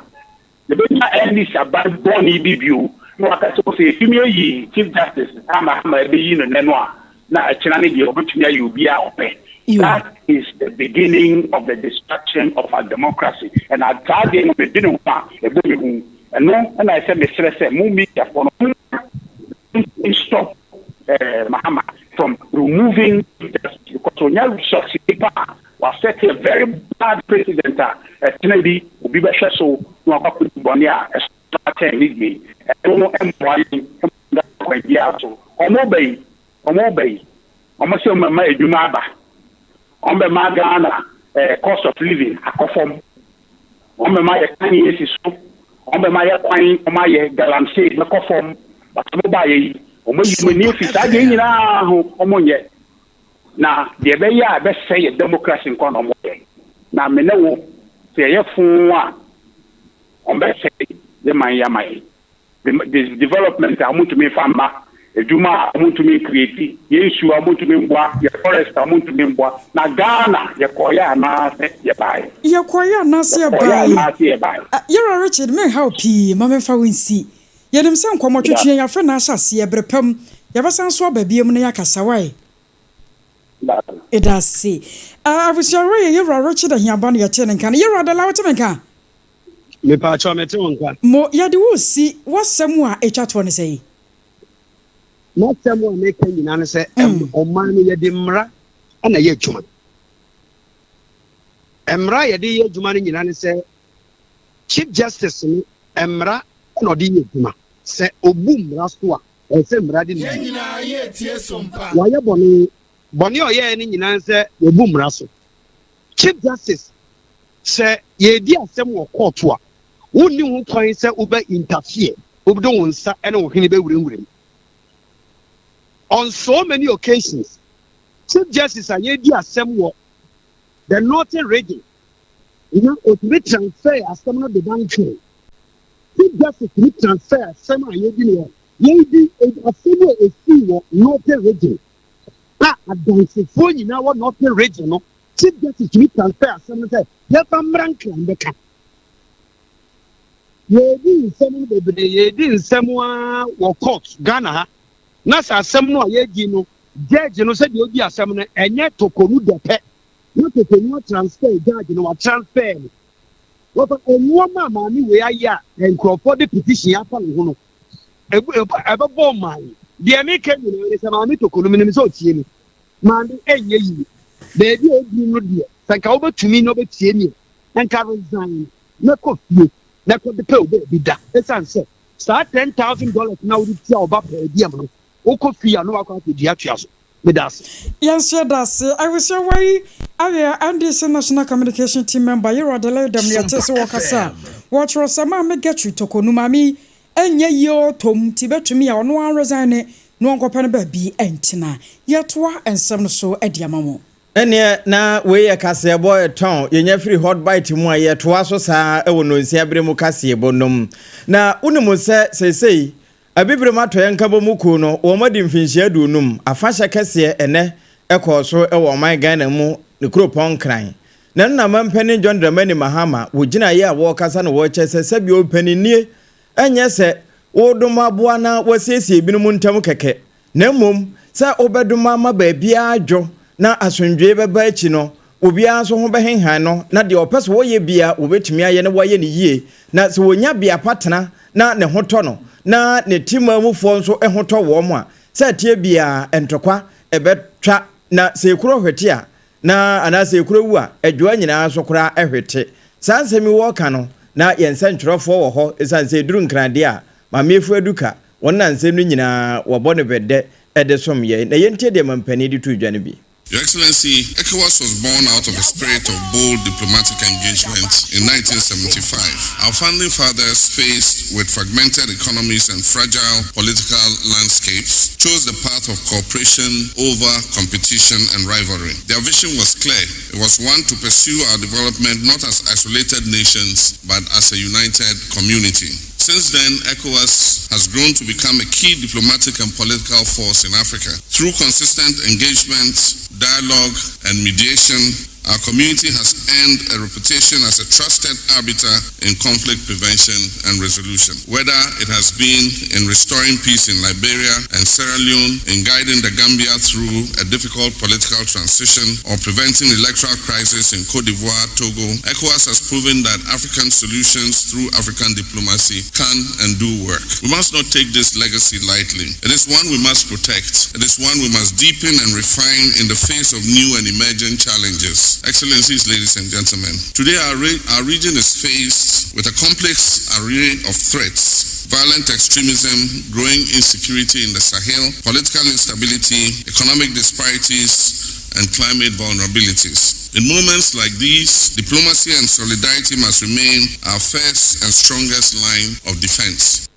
the big NDC about Bonnie Bibu. No, I can say Chief Justice. I'm a be in the Nenoa. Now a Chinese you be you be out. That is the beginning of the destruction of our democracy. And I tried to begin and I said, stop Mahama from removing because when you succeed, was set a very bad precedent. Kennedy will be better so no put Bonia started with me. And no employing obey. Almost say my Jumaba. On the Magana cost of living, a conform. On the Maya Kanye is on the Maya Quine, on my Galamsey, the conform, but nobody. When you need to say, now, the Abaya best say a democracy in Conor. Now, me know say a fool on best say the Mayamai. The development I want to make farmer, a Juma I want to make creative, Yesu I want to make work, your forest I want to make work. Now, Ghana, your Koya, Nasi, your buy. Your Koya, Nasi, your buy.
You're a Richard, may help you, Mamma Fawinsi. Yet him some come to your friend Asha, see a brepum, Yavasan swab a beamniaka saway. It does see. I was your way, you're a Richard and your bonny attendant. Can you rather allow to make her?
Me patch on it.
More, you see, what somewhere a chat one say.
Not someone making an answer, or money dimra, and a yechuman. Emra yadi yejuman in answer. Chief Justice Emra no di yejuma. Se obum rastua, and sem radin. Why Bonnie or ye any answer, obum rasu. Chief Justice say ye dear some more courtua. Who knew who points over interfere, Ubdonsa and O'Hinney. On so many occasions, Chief Justice and ye dear somewhat the northern region, you know, it transfer as some of the banking. Chief Justice will transfer some of ye did a civil a few northern region. Ah, advance phone in our northern region. Chief Justice will transfer some of the Yapam and the cap. Ye didn't someone or court Ghana. Nasa someone ye gino, judge no said you'll be a summoner and yet to collude the pet. Not to not transfer judge no transfer. What a woman money we are ya and crop for the petition upon ever born mine. The American is a mammy to column so teeny. Man, ye, baby, no dear. Thank over to me, no but teeny. And Carol Zine, no coffee. That could the pill be that. Let's answer. Start $10,000 now with your bubble, diamond. Oko fee and no account with the actuals with us.
Yes, sir, that's it. I was away. And this national communication team member, you're a delay them near Tessa. Watch or some man get you to Konumami, and ye yo tom Tibet to me or no one resign, no one be entina. Yet wa and some so at Yamamo.
Enya na we ya kase boy ton ye free hot bite mu aye to aso saa e wono nsi abre mu kase bonom na unimu se abibre mato yenka bo muku no wo madi mfinhia adunum afahya kase ene ekoso e wo man Ghana mu ne kropon kran na nna mampani John Dramani Mahama wo gina ye a wo kasa no wo chese sabi opani nie enye se wo doma boa na wasiesie binum ntam keke na mom se obeduma ma ba bia adwo na asundwe beba echi no obi anso ho behenhan no na de opese wo ye bia obetumi aye ne wo ye ne yie na se wonya bia patena na ne hoto no na ne timamufo nso ehoto wo mo a se tie bia entokwa ebetwa na se ekuro hwete a na ana se ekuro wu a adwa nyina so kora ehwete sansemi wo ka no na yensa ntwerofo wo ho esanse duru nkrade a mamefu eduka wonna nsem no nyina wo bone bede edesom ye na yentie de mampani di tu dwane bi.
Your Excellency, ECOWAS was born out of a spirit of bold diplomatic engagement in 1975. Our founding fathers, faced with fragmented economies and fragile political landscapes, chose the path of cooperation over competition and rivalry. Their vision was clear. It was one to pursue our development not as isolated nations, but as a united community. Since then, ECOWAS has grown to become a key diplomatic and political force in Africa. Through consistent engagement, dialogue, and mediation, Our community has earned a reputation as a trusted arbiter in conflict prevention and resolution. Whether it has been in restoring peace in Liberia and Sierra Leone, in guiding the Gambia through a difficult political transition, or preventing electoral crisis in Cote d'Ivoire, Togo, ECOWAS has proven that African solutions through African diplomacy can and do work. We must not take this legacy lightly. It is one we must protect. It is one we must deepen and refine in the face of new and emerging challenges. Excellencies, ladies and gentlemen, today our region is faced with a complex array of threats: violent extremism, growing insecurity in the Sahel, political instability, economic disparities, and climate vulnerabilities. In moments like these, diplomacy and solidarity must remain our first and strongest line of defense.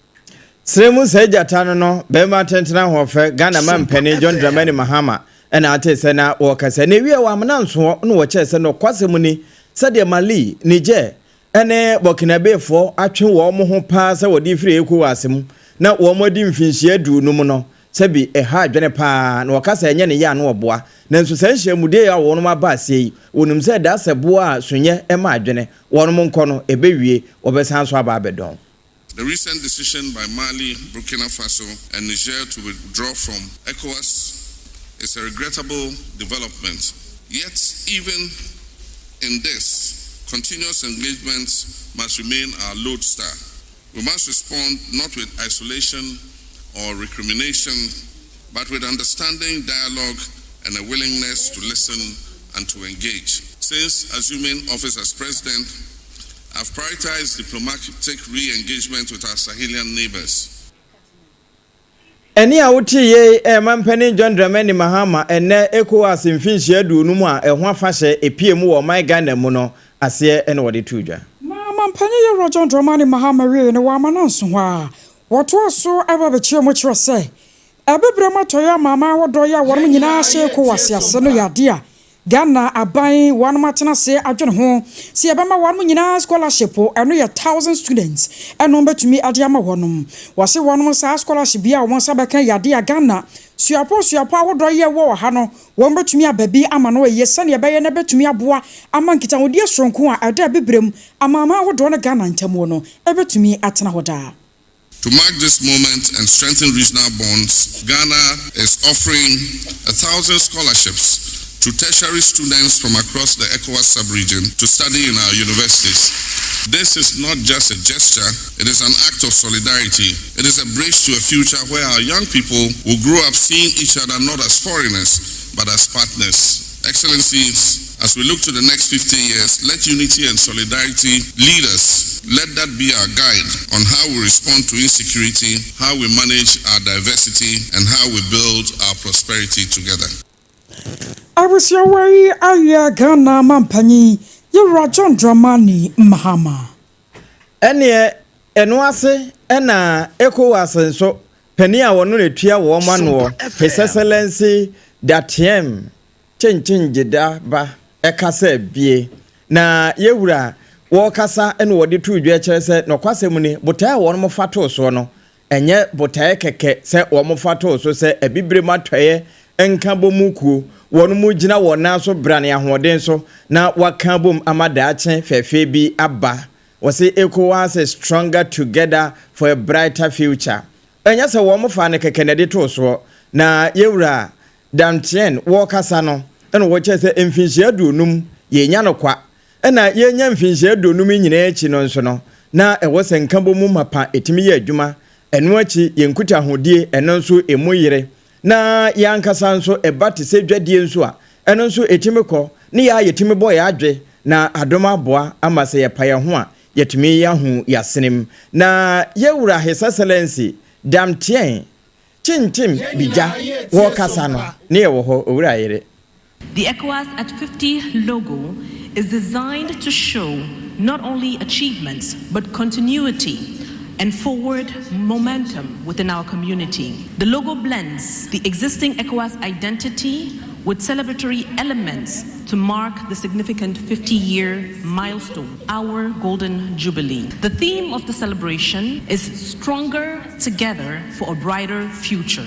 Sremu Sejatano no, Bema Tentana Hofe, Ghana Mampeni, John Dramani Mahama, and Ate Sena Wakasa. Nevi wa mananso no wache no kwasemuni Sadia Mali, Niger, ene Burkina Faso atwe wo mo ho pa sa wodi firi ECOWAS mu na wo modi mfinhie du no mu no sebi ha adwene pa na wakasa enye ne ya no oboa na nso sanhie mude ya wo no mabase yi wonum se da seboa sonye e ma adwene wo no nko no ebewie obesan so aba abedon.
The recent decision by Mali, Burkina Faso, and Niger to withdraw from ECOWAS is a regrettable development. Yet, even in this, continuous engagement must remain our lodestar. We must respond not with isolation or recrimination, but with understanding, dialogue, and a willingness to listen and to engage. Since assuming office as president, I've prioritized diplomatic re-engagement with our Sahelian neighbors.
Eni awuti ye mampeni John Dramani Mahama ene ECOWAS mfinhie du no mu a ehho afahye epiem wo man Ghana mu no ase ene wode tuja.
Mampeni ye John Dramani Mahama we ne wa mananso ho a woto so aba be chie mo chiro se ebebre matoya mama wodo ya woro nyina hye ECOWAS ase no yade a Ghana abai one matena se adwene ho se ebema one nyina scholarship eno ye 1000 students eno betumi ade ama wonom wase wonom sa scholarship bia wo sa beka yade a Ghana suapo awodo ye wo ha no wo betumi ababi ama no ye sane ebeye na betumi aboa ama nkita wodi asronko a ade bebrem ama awodo no Ghana ntamo no ebetumi atena hoda.
To mark this moment and strengthen regional bonds, Ghana is offering 1,000 scholarships to tertiary students from across the ECOWAS sub-region to study in our universities. This is not just a gesture, it is an act of solidarity. It is a bridge to a future where our young people will grow up seeing each other not as foreigners, but as partners. Excellencies, as we look to the next 50 years, let unity and solidarity lead us. Let that be our guide on how we respond to insecurity, how we manage our diversity, and how we build our prosperity together.
Abusia wai aya Ghana mampanyi ye John Dramani Mahama.
Ene eno ase ena ECOWAS nso pani a wono letua wo ma no His Excellency Datiem Chinchinjida ba ekasa bie na yewura wo kasa ene wode tu dwa kire se no kwasem ni botae wono mo fato so no enye botae keke se wo mo fato so se ebibre matwaye enka bomukuo wono mu gina wona so brane ahoden so na waka bom amada ache fefe bi aba wose ECOWAS is stronger together for a brighter future enya se wo mo fa ne keke ne de to so na yewura dantien wo kasa no ene wo che se emfinhia dunum ye nya no kwa ena ye nya emfinhia dunum nyina echi no nso no na ewo se nka bomu mapa etimi ye adwuma eno achi ye nkuta hodie eno nso emu yire na yankasa nso ebate se dwadie nso a eno nso etimi kɔ ne ya yetimi bɔ ya adwe na adoma boa amase ye paya ho a yetimi ya hu yasenem na yewura His Excellency Damtien Chinchim bija wo kasa no ne ye wo ho owura yere.
The ECOWAS at 50 logo is designed to show not only achievements but continuity and forward momentum within our community. The logo blends the existing ECOWAS identity with celebratory elements to mark the significant 50-year milestone, our Golden Jubilee. The theme of the celebration is Stronger Together for a Brighter Future.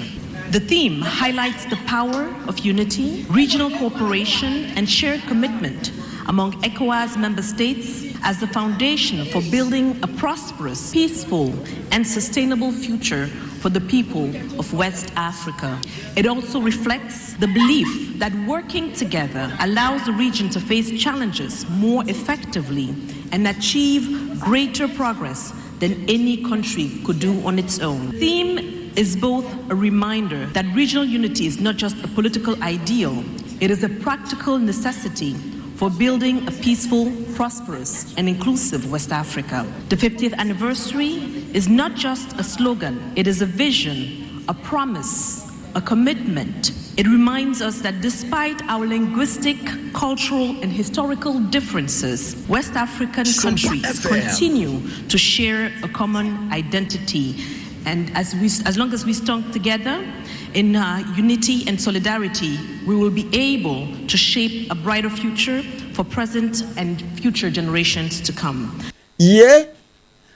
The theme highlights the power of unity, regional cooperation, and shared commitment among ECOWAS member states as the foundation for building a prosperous, peaceful, and sustainable future for the people of West Africa. It also reflects the belief that working together allows the region to face challenges more effectively and achieve greater progress than any country could do on its own. The theme is both a reminder that regional unity is not just a political ideal, it is a practical necessity for building a peaceful, prosperous, and inclusive West Africa. The 50th anniversary is not just a slogan, it is a vision, a promise, a commitment. It reminds us that despite our linguistic, cultural, and historical differences, West African countries continue to share a common identity. And as long as we stand together in unity and solidarity, we will be able to shape a brighter future for present and future generations to come.
Yeah,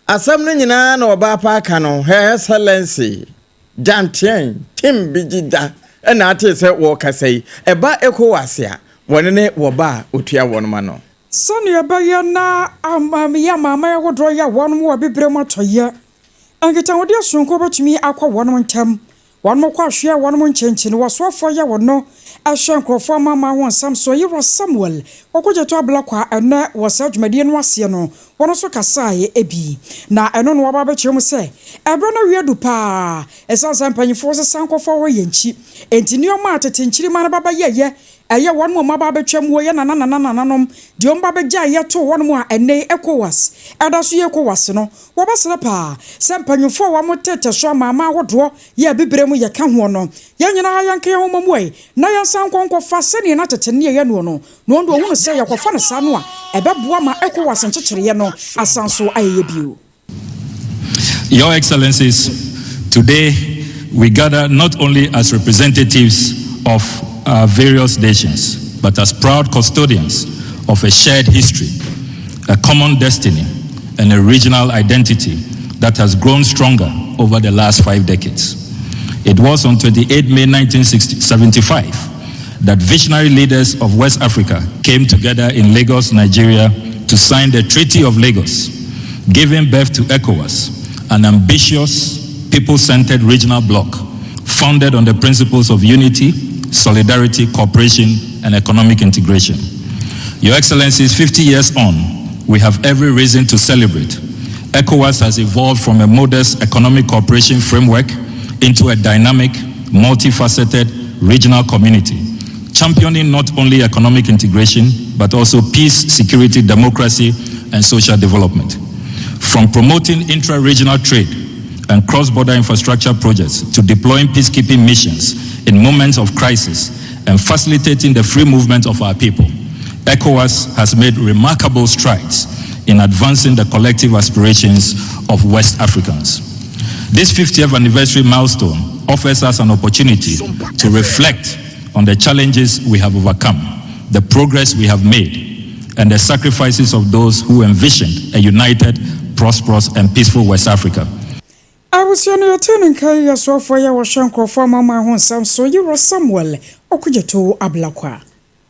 asam nyina na oba pa aka no, Her Excellency Jantien Tim Bigida na ate se wo kasai eba ECOWAS a wone ne wo ba otua won ma no.
Sani eba na ya mama ya wodro ya won mo bebre mo toye. Angeta wodi asunko batumi akwa won ntam. Won mo kwa hwe won mo nchenchin wo so afo ya won no ahwe nkrofo mama won sam so yiro Samuel okojeto ablakwa ene wo sa dwumade no ase no won so kasae ebi na eno no waba be kyerem se ebro no wiedu pa esansan panyifo se sankofo wo yenchi enti oma atete nchiri ma na baba yeye eye won mo maba be twam wo ye nanananom de omba be gya ye to won mo a ene ECOWAS adaso ye ECOWAS no wo basere pa sampanyifo wo mo tete so mama wodo ye bibrem ye ka ho no ye nyina yanke ye wo momwe na ya sankonko fa sene na tete ne ye no no ndo ohunu se ye kofa ne sa no a ebeboa ma ECOWAS nchekere ye no asanso ayeye bio.
Your Excellencies, today we gather not only as representatives of various nations, but as proud custodians of a shared history, a common destiny, and a regional identity that has grown stronger over the last 5 decades. It was on 28 May 1975 that visionary leaders of West Africa came together in Lagos, Nigeria, to sign the Treaty of Lagos, giving birth to ECOWAS, an ambitious, people-centered regional bloc founded on the principles of unity, solidarity, cooperation, and economic integration. Your Excellencies, 50 years on, we have every reason to celebrate. ECOWAS has evolved from a modest economic cooperation framework into a dynamic, multifaceted regional community, championing not only economic integration, but also peace, security, democracy, and social development. From promoting intra-regional trade and cross-border infrastructure projects to deploying peacekeeping missions in moments of crisis and facilitating the free movement of our people, ECOWAS has made remarkable strides in advancing the collective aspirations of West Africans. This 50th anniversary milestone offers us an opportunity to reflect on the challenges we have overcome, the progress we have made, and the sacrifices of those who envisioned a united, prosperous, and peaceful West Africa.
I was your turning career so for your shanko for Mama Hon Sam so you were Samuel Okujeto Ablakwa.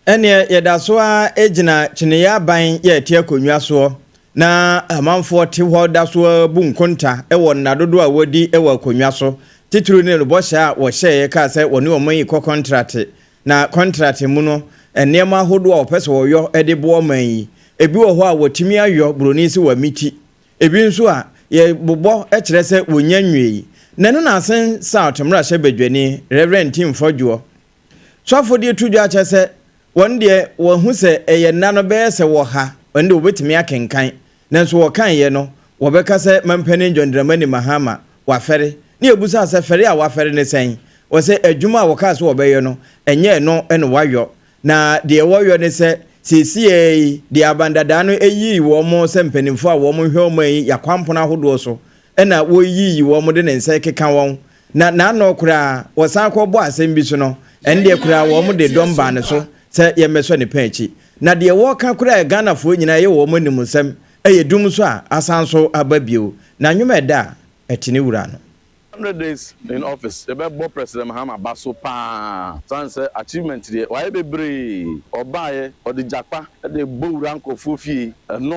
Ene yeda so a ejina chineya ban ye tie konwa so na amanfo te ho da so bu nkonta e won nadodo a wodi e wa konwa so titru ne no bosha wo hye ka se woni o man iko contract na contract mu no enema hodo a opese wo yo e de bo man yi ebi wo ho a wotimi ayo broni si wa miti ebi nso a ye bobo e kire se wonya nwi na no na asen south mra hye badwani Reverend Tim Fojuo so afodi tudwa che se won de wo hu se eye nano be se wo ha won de obetimi akenkan nanso wo kan ye no wo be ka se mampani ndwandramani mahama wa fere ni ebusa se fere a wa fere ne sen wo se adwuma wo ka so wo be ye no enye no ene wayo na de wo yo ne se CCA de abandada no eyi wo mo se mpanimfo a wo mo hwe mo yi yakwampona hodo so ena wo yi wo mo de ne nse keka won na no kura wo san ko bo asem bi so no ende kura wo mo de domba ne so se ye meso ne panchi na de wo ka kura Ghana fo nyina ye wo mo nimusem eye dum so a asan so ababio na nwuma da etini wura no
100 days in office. Ebe President Mahama baso pa. Sanse achievement de. Wa ebe bre. Obaye odi japa de bo ranko fofie. No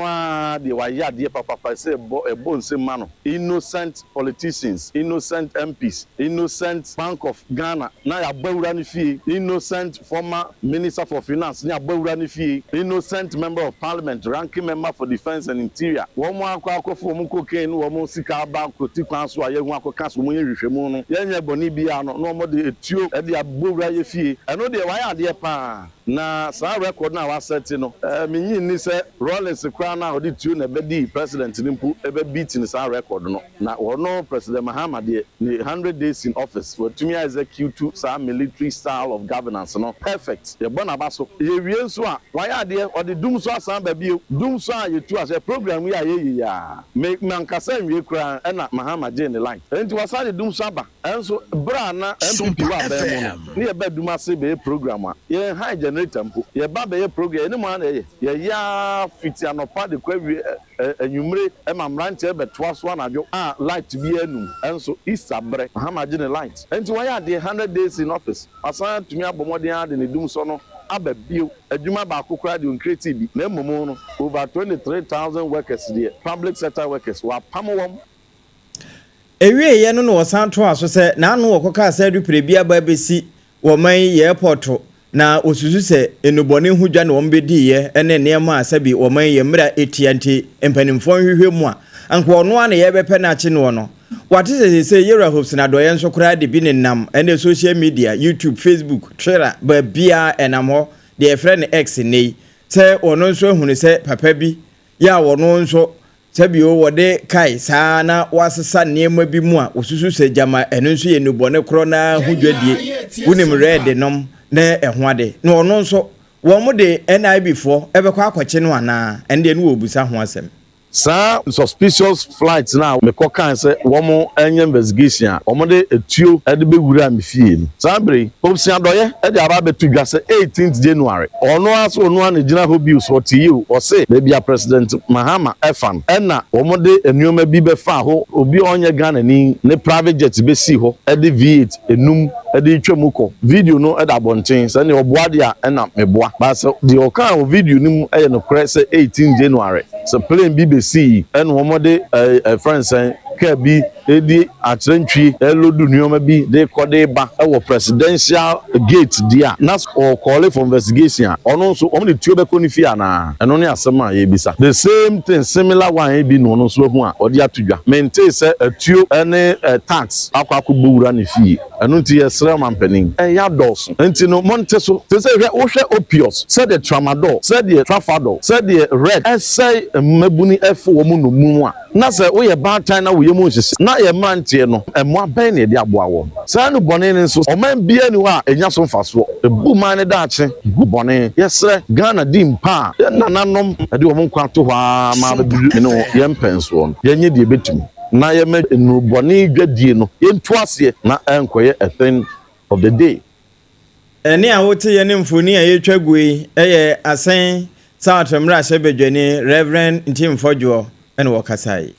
de wa ya de papa say ebo nse mano. Innocent politicians, innocent MPs, innocent Bank of Ghana. Na ya bawura ni fie. Innocent former Minister for Finance. Na bawura ni fie. Innocent member of Parliament, ranking member for Defense and Interior. Womo akofo mu cocaine, womo sika ba koti kwan so ayehu akoka so mu yehwehwemu no. Yenye boni bia no no mo de etuo e de abowura ye fie. Eno de wa ya de pa. Na sa record na wa set no. Minyi ni se Rollins kra na odi tuo na be di president ni mpu e be beat ni sa record no. Na wono President Mahama de 100 days in office for to me execute sa military style of governance no. Perfect. Ye bona ba so. Ye wie nso a wa ya de odi dum so asan ba bi dum so a ye tu as a program we aye ya. Make man kasa nwie kra na Mahama je ni line. Enti wasa de dum so aba. Enso bra na MPP wa ba mu no. Ni e ba dum ase be program a. Ye high generator mpo. Ye ba be program ni mo na ye. Ye ya fiti anopa de kwa wi enwumre e mamrante be toa so anadwo a light bi anu. Enso isabre Mahama je ni light. Enti wa ya de 100 days in office. Asan tumi abomodin ade ne dum so no. Ababio adwuma ba akokra de uncreative bi na emomo no over 23,000 workers there public sector workers wa pamwom
ewie ye no wosan to aso se na anu okoka se du prebia ba besi wo man airport na osusu se enubone hudwa na wombedi ye ene nema asabi wo man ye mra etiante empanimfo hwehwemu a anko ono ana ye bepe na achi no no what is say yera hopes na do yenso kura de bi nenam ene social media YouTube Facebook Twitter ba bia enam ho de friend X nei se ono nso hunu se papa bi ya wono nso se bi o wode kai saa na wasesa nema bi mu a osusu se jama eno nso ye nubone kro na hudwadie unim red nom na ehwo ade na ono nso wo mo de NIB fo ebekwa akwache no ana ende no obusa ho asem.
Sa suspicious flights now me kokan say womo enye investigation womo de etuo e de bewura me fie ni sabre popsi adoye e de aba betu dwa say 18th January ono aso ono an gina ho bi so tiyu o say be President Mahama Efan na womo de enuoma bi be fa ho obi onye Ghana ni ne private jet be si ho e de V8 enum e de twemukọ video no e da bonten say ne oboade a na meboa ba say the okan video ni mu e no kre say 18 January so plane BBC and womode friends ka bi edi atrentwi elodu nuoma bi de kode ba e wo presidential gate dia nas or call for investigation ono so om de tuo be konifi ana eno ne asema ye bisa the same thing similar one e bi no no so hu a ode atudwa maintain say atuo ene tax akwakobuura ne fie eno nti yesra mampanin ya dos nti no monte so say wo hwe opios say the tramadol say the trafadol say the red say mabuni efo wo mu no mu a na say wo ye bad time na wo ye mu hye na ye mantie no emo aban na de aboa wo say no bone ne so o man bia ni ho a enya so mfaso ebu man ne daache gu bone yesre Ghana dimpa na nanom de wo mu kwato ho ma ba bi no ye mpenso no ye nye de betumi na ye me no bone dwadie no ye ntu ase na enkoye a thing of the day
eni a wote ye ne mfoni a ye twagui eye asen Southmra Shebedwani Reverend Ntimfodwo ene wakasai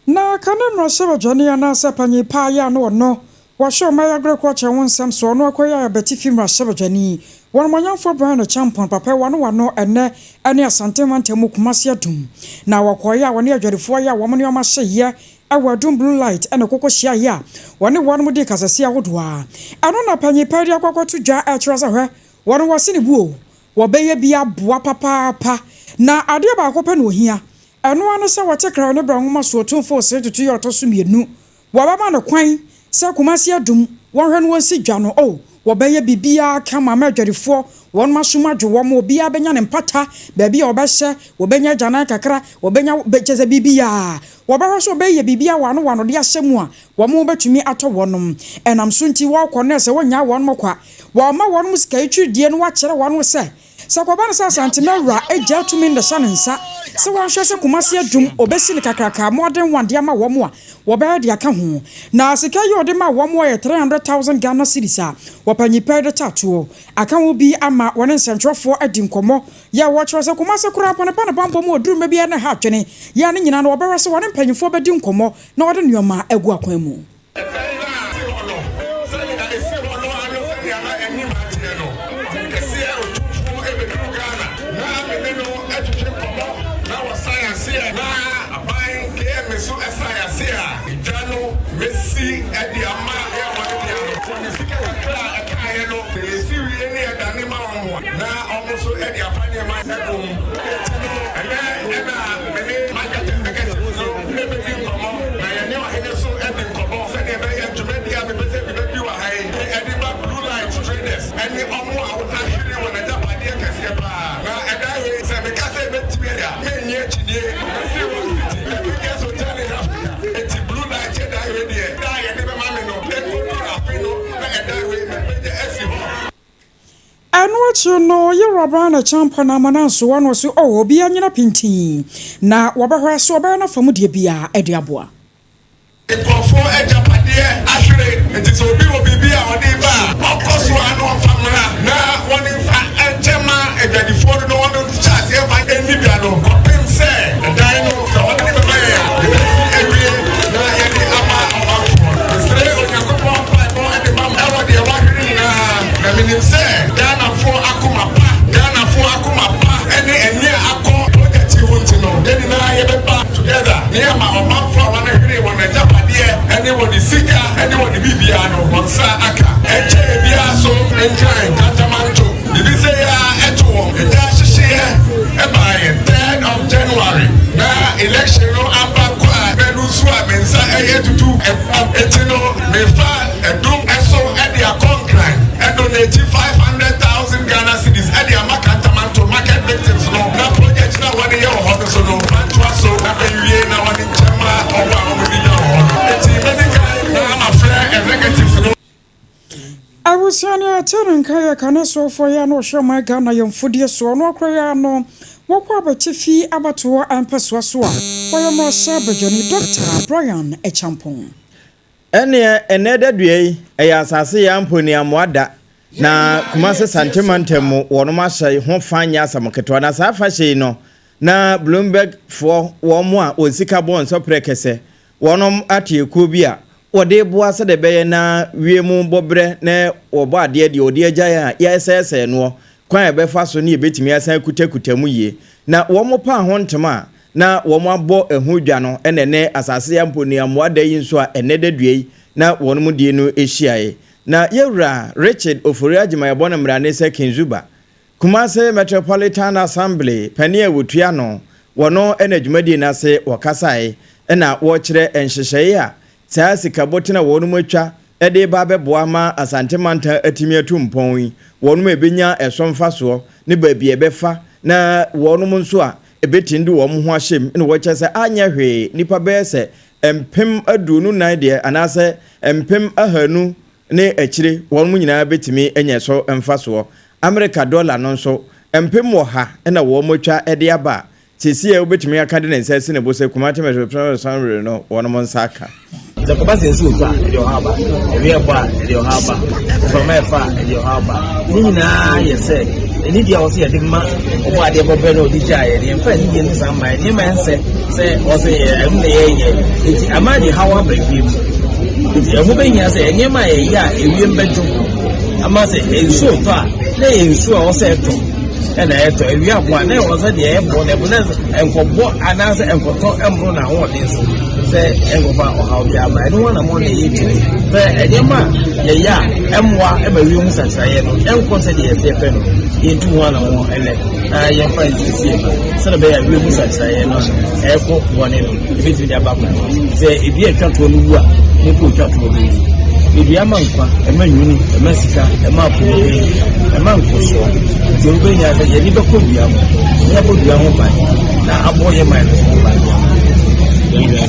na kanamra Shebedwani anasa panyi pa ya no wa show my agriculture wonsam so no akoya beti fimra Shebedwani won manyamfo bran no champion papa wano ene asante mantemu kumase adum na wakoya woni adwerefo ya wo ne omahye awadum blue light ene kokohia ya woni won de kasase awodoa ano na panyi pa dia kokoto dwa a kyerasa hwe won wose ne buo wobeye bia boa papa na ade ba akopɛ no ohia eno ano se watekra ne bra nwoma so otumfo se tutu ye otoso mienu wobaba no kwan se kumase adum wonhwe no wonsi dwa no wobeye bibia kama madwarifo won masoma dwo wo bia benya ne mpata ba bia obehye wobenya jana kakra wobenya becheze bibia wobahwe so beye bibia wano de ahyemu a wo mo betumi ato wonom enam so nti wo kɔ se wonya wonom kwa wo ma wonom sika itwidie no wa kyere wonom se sakoba na sasante mawra eja tumi nda shanensa se wanhwe se kumase adum obesi ne kakraka modern one dia ma wo mo a wo ba de aka ho na sika ye ode ma wo mo ye 300,000 Ghana cedis a wapanyi pede tatuo aka wo bi ama wone nsentwofo adi nkomo ya wo kyerɛ se kumase kura pana bambo mo oduru ma bi na ha twene ya ne nyina no wo ba se wone mpanyifo bedi nkomo na wode nuoma agu akwan mu
Messi at the Amaya, when you see a Kayano, you see any other animal. Now almost at the Appiah my home. And then I got to get so never give them all. I never had so epic for both. And they have to make the other you are high. And the blue light traders. And the Omo, I would not hear you when I jump idea can see a bar. Now, and I will say, because I met me there. Men yet today. Guess what? It's blue light. I ready. I never mammy no. They go to Apino. And I will make the SEO.
And what you know, you're a brand of champion. I'm an answer one was oh, be a pinting. Now, what about so banner from Mudibia, Agya Appiah?
If for Agya Appiah, actually, it is Obi will be our neighbor. Akosua Agyiewaa now, one in fact, and Gemma, and the four no one to chat here by any piano. Pim said, the dino, the one in the mayor, the area, the Ama of the Stray on your coupon, and the Mam, ever the Wahina. I mean, him said, Dana for Akumapa, Dana for Akumapa, and near Akko, project you want to know. Then I have a back together. Near my mom for one Agya Appiah, anyone is sicker, anyone is Bibiano, Monsa Aka, and Biaso, and Kind, Tatamanto, the Visaya, at home, and that's a share, and by 3rd of January. Now, election, no Ampaqua, Benusua, Mensa, to do a Tino, Mefa, and do so at the Concline, and donate 500,000 Ghana cities at the Amakantamanto market victims. No, no project, now one year, so no, Pantuaso, now one in Chama, or
I was telling Kaya Canaso for Yano show my Ghana young foodie so no crayano. Walk about Tiffy Abatua and Paswasua. Why am I Johnny Doctor Brian a champon?
Another day, a assassin Amponi Amwada. Na kumase santimantemu wonomasa ho fanya samoketwana sa fashe no na Bloomberg for womo a osika bon so prekese wonom atieku bia wode boa se de beye na wiemu bobre na obo ade de odi agya ya yesese no kwan ebefa so ne ebetimi asan kutakutamu ye na womo pa ho ntema na womo abo ehudwa no enene asase Amponi Amwada yi nso a enede duei na wonom die no ehyiae na yewra Richard Oforiagima yabona mrane se Kinzuba Kumase Metropolitan Assembly pania wotua no wono enadwumadi na se wakasae na wo kire enhyehyeye a saa sikabotina wonum atwa ede ba beboa ma asantemanta atimi atumpon wonum ebenya esomfa so ne baabi ebefa na wonum nso a ebetindu wo ho ahyem ne wo kyese anya hwe nipa beese empem adunu nan de anase empem ahanu ne akire wonum nyina betimi enye so emfa so America dollar no so empem wo ha na wo motwa ede aba sisi e obetimi aka de nsese ne bose kumate metropolitan assembly no wonum nsaka
the capacity is super your haba we are your haba from efa your haba nina yes ni dia o se edima o ade bobe no di jaye ni mfa ni yin samai ni man say o say em na ye iti amadi hawa brekim iti emu be nya say enyema ye ya ewiem bejo ama say enso to a na enso o say to na eto ewi abua na o say de ebo na ebo na enkobo anase enkoto embro na ho de so say enkofa o ha obi ama no na mo na yitire say enyema ye ya emwa e ba wi mu sasaye no enko say de efe no into one on ele ya find this so be ya wi mu sasaye no eko one no e bi dia ba say e bi atwa to no wu a ni ko twa to no ebi amankwa emanyuni emasika emapo emankoso ti obenya se ye ni be ko bia mo ya ko bia ho ba na aboye man so ba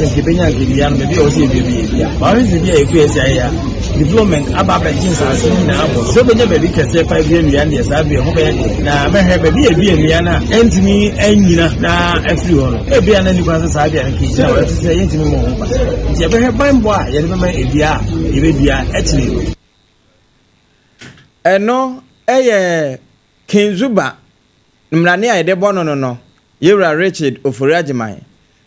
se benya bia no be o se bia ba wi se bia e ku esi ya development ababa jinsa so na abo so benya be bi kese 5 year nua ne sa bia ho be na mehwe be bia bia nua na entimi anyina na afri ho no e bia na ni kwa sa bia na ki na wa se yentimi mo ho ba ti e be he bambo a ye be ma e bia bia etini
eno eye Kinzuba mrane a de bono no yewra Richard Oforiagima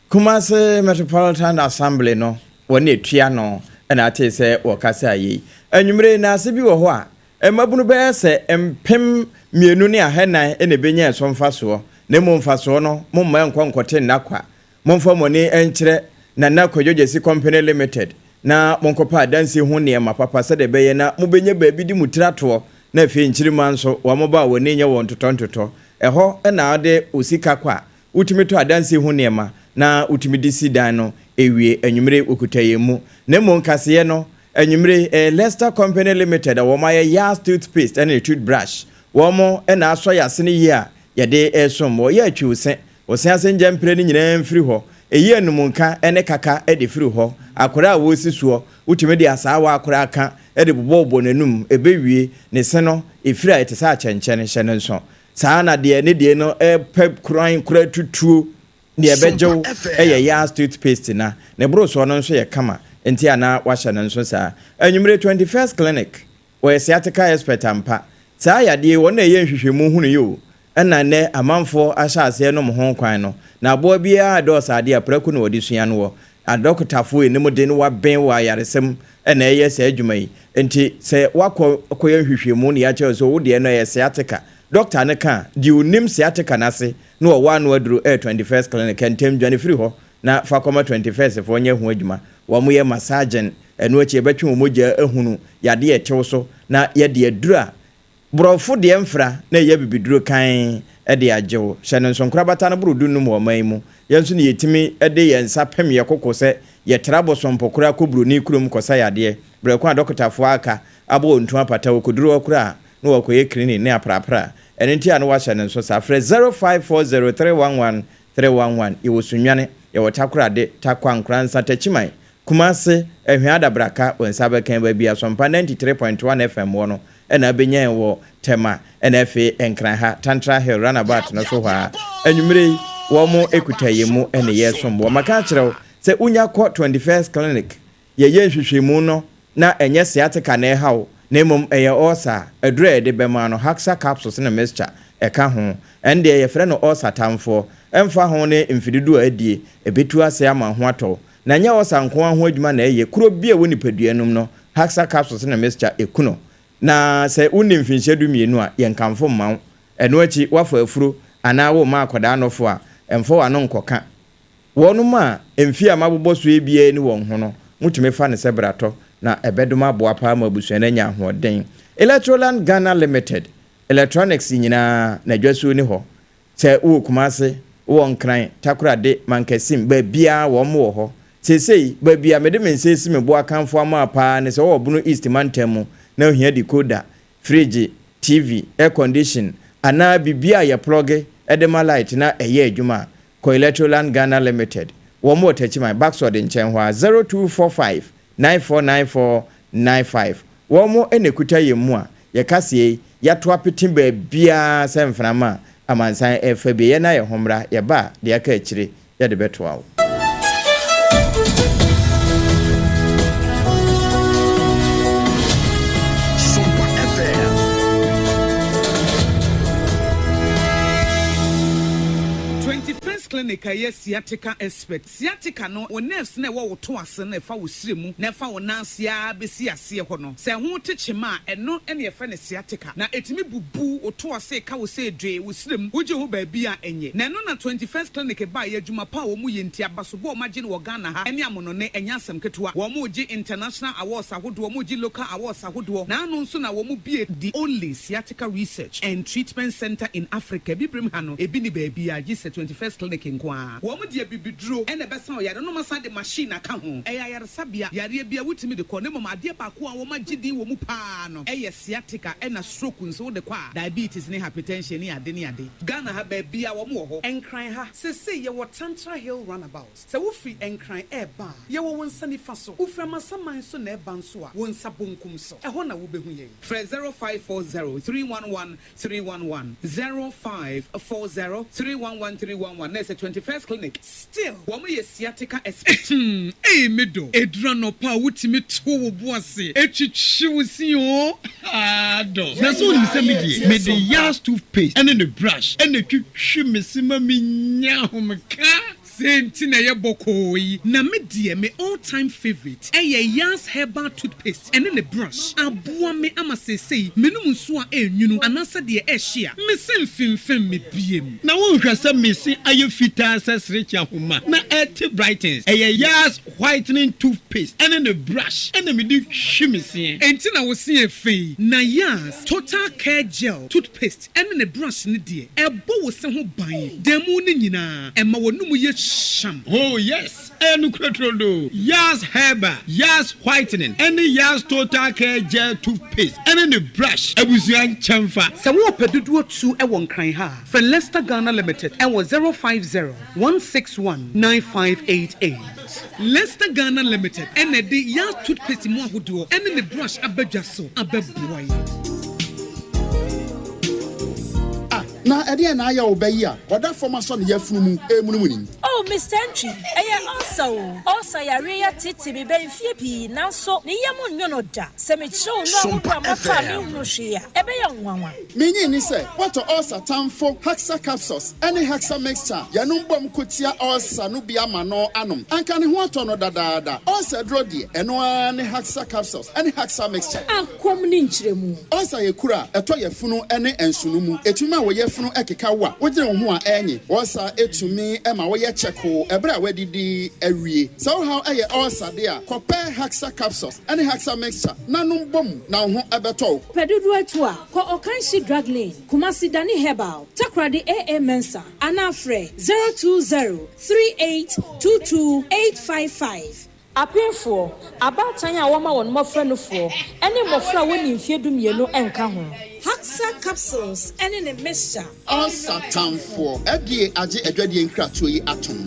Kumase Metropolitan Assembly no woni etua no na ate se wokasa yi anwumre na ase bi wo ho a emabunu be se empem mienu ne ahenan ene benya so mfaso ne mo mfaso no momma enkonkote nakwa momfa moni enkyere na nakodjesi company limited na monkopa dansi ho ne ma papa se de beye na mobenye baabi di mutrato na afi nkyirima nso wa moba woni nye won totontoto eho na ade osika kwa utimi to adansi ho ne ma na utimi di sidan no ewie anwumre okutaye mu na monkase no anwumre Leicester Company Limited wo ma ye Yas toothpaste and toothbrush wo mo na aso yase ne yi a ye de esom ye atwi ose osense njempre ni nyina mfiri ho eyi enumunka ene kaka ede firi ho akora wo sisuo utimi di asawa akora aka ede bobo nanum ebewie ne se no efiri a etesa achenchen hye ne nso saa na de ne de no pep kran kura tutuo ne ebejew eye Yas toothpaste na ne broso no nso ye kama enti ana wahye ne nso saa anwumre 21st clinic we sciatica expert ampa saa ya de wona ye nhwehwemu hunu yo na ne amanfo ahyase no mo ho kwan no na abo bia dos ade apraku na odi sua no wo adokotafo enim de no wa ben wa yaresem na eye se adwuma yi enti se wakoye nhwehwemu ne ya che so wo de no ye sciatica doctor ne ka di unim sciatica nase no wa no aduru 21st clinic entem dwane free ho na fa koma 21st fo nya hu adwuma wa mo ye massagen eno achi ebetwe moja ehunu yade etew so na yade adura brofo de mfra na ye bibiduro kan de agyew hye no nsonkra bata no brodu num wo man mu yenso ne yetimi de yensa pem ye kokose ye trabo sompokura kobru ni kurom kosa yade brekwa dokotafo aka abo ntu apata okuduro okura na wakoye clinic ne aprapra enenti anu wa hye no nso sa frɛ 0540311311 iwosunwane ye wotakura de takwankran satachiman kumase ehwiada braka onsabe kan ba bia Sompa 93.1 FM wono ena benyan wo tema NFA enkran ha Tantra Hill runabout no so ha anwumre wo mo ekutaye mu ene yesom wo maka kirew se unya ko 21st clinic ye hwehwemu no na enye sciatica na ehaw na mum eye osa adure de bema no haxa capsules na mixture eka ho ende ye frɛ no osa tamfo emfa ho ne mfididu adie ebetu ase ama ho ato na nya osa nko ho adwuma na eye kuro bia woni paduanum no haxa capsules na mixture ekuno na se unim finhyedu mienu a yenkamfo mawo eno achi wafa afuro ana wo ma akoda anofo a emfo wa no nkoka wonu ma emfi amabobo so ebie ni won ho no mutumi fa ne sebrato na ebeduma boapa ma busu na nya hoden Electroland Ghana Limited electronics nyina na dwaso ni ho se wo kumase wo nkran takorade mankasim ba bia wo mo ho sesei ba bia mede mensesi me boa kanfo ama pa ne se wo bunu East Mantam na ohia decoder fridge TV air condition ana bibia ya plug edema light na eye adwuma ko Electroland Ghana Limited wo mo tachiman backsword nchen ho 0245 949495 wo mo enekuta yemu a ye kase ya to apetin ba bia semframa amansan efa ye na ye homra ye ba de aka akire ye de betoa
clinic a sciatica expert sciatica no o nerves na wo to ase na fa wo siremu na fa wo nansia besi ase ho no se ho techema eno ene ye fa ne sciatica na etimi bubu o to ase ka wo se dwe wo siremu wo je ho ba bi a enye na eno na 21st clinic ba ye adwuma pa wo mu ye ntia baso bo ma je ne wo Ghana ha ene amono ne enya asem ketewa wo mu je international awards ahodo wo mu je local awards ahodo na anu nso na wo mu bi the only sciatica research and treatment center in Africa bibrim ha no ebi ni ba bi a je 21st clinic nkwa wo mu de bibiduro ene besa o yare no masa de machine aka ho eya yare sabia yare bia wutimi de ko ne mama de ba ko a wo magidi wo mu pa no eye sciatica ena stroke nso de kwa diabetes ne hypertension ne ade ne ade Ghana ha ba bia wo mu ho enkran ha se ye wo Tantra Hill runabout se wo free enkran eba ye wo wonsa ni fa so wo fra masaman so na eba nso a wonsa bonkum so ho na wo behu ye 0540311311 0540311311 na 21st clinic still wo ye sciatica expert medo edura no pa wutimi to wo boase etwitwi wusi o ado
na so ni se me de Yas toothpaste and the brush and the twitwi mesima menya homka
Senti na ye bokoi. Na me die me all-time favorite. Eye Yas herbal toothpaste. Ene ne brush. Abua me ama say. Menu nso a enyunu. Anasa de ehia. Me sen finfem me biem.
Na wo hwese mesi aye fita asesrechi ahoma. Na eti brightens. Eye Yas whitening toothpaste. Ene ne brush. Ene me di hwimisi.
Enti na wo se efe. Na Yas total care gel toothpaste. Ene ne brush ne die. Ebo wo se ho ban. Demu ne nyina. Ema wo numu ye sham.
Oh yes. Enu kretrodo. Yas herbal. Yas whitening. Ene Yas total care gel toothpaste. Ene ne brush. Ebusuan chamfa.
Se wo pedudu tu e won kan ha. For Leicester Ghana Limited e wo 050-161-9588. Leicester Ghana Limited ene de Yas toothpaste mu ahodo ene ne brush abadwa so abeboy.
Na ede na aya obayi a oda forma so ne yafunu mu emunumuni.
Oh Mr. Entry also ya reya titi be benfie pi nanso ne yemu nwono da se me chiro no akwa mata me hunu hwea ebe ya nwanwa
Menyi ni se what also tamfo Haxa capsules any Haxa mixture yanum bom kotia also no bia ma no anom anka ne ho ato no dadaada also dro de eno ne Haxa capsules any Haxa mixture
akom ni nchiremu
also yekura eto yefunu ene ensunu mu etuma wo yefunu ekeka wa wogire wo ho a enyi also etumi ema wo ye cheko ebra wadidi awie so how aye also there compare Haxa capsules any Haxa mixture nanum bom na ho ebeto
pedudu atu a ko okanshi drug lane Kumasi Dani Herbal Takradi AA Mensa Anafre 02038228855 Apefo abatan ya woma won mofra no fo ene mofra woni mfiedu mienu enka ho Haxa capsules ene ne mixture
all satan for edie age edwadie nkratoyi yi atom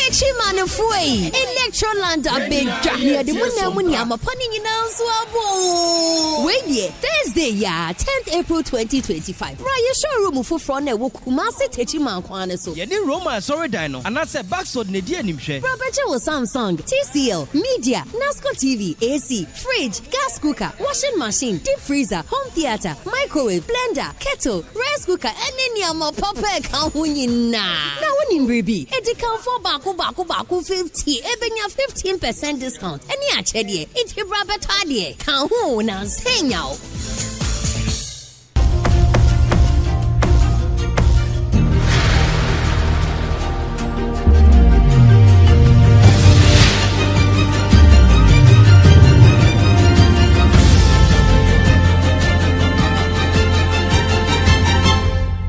Chimane foi Electroland abedwa near the muni amapani nyina nso abo we Thursday ya 10th April 2025 Raya showroom foforo na wo Kumasi Techiman kwane so
ye di Roma sorry dino anase backside ne di animhwe
Property with Samsung TCL Media Nasco TV AC fridge gas cooker washing machine deep freezer home theater microwave blender kettle rice cooker any amapapa ka ho nyina na woni mbribi edikan for baako 50 ebenya 15% discount any achede it brabetade kan ho na senya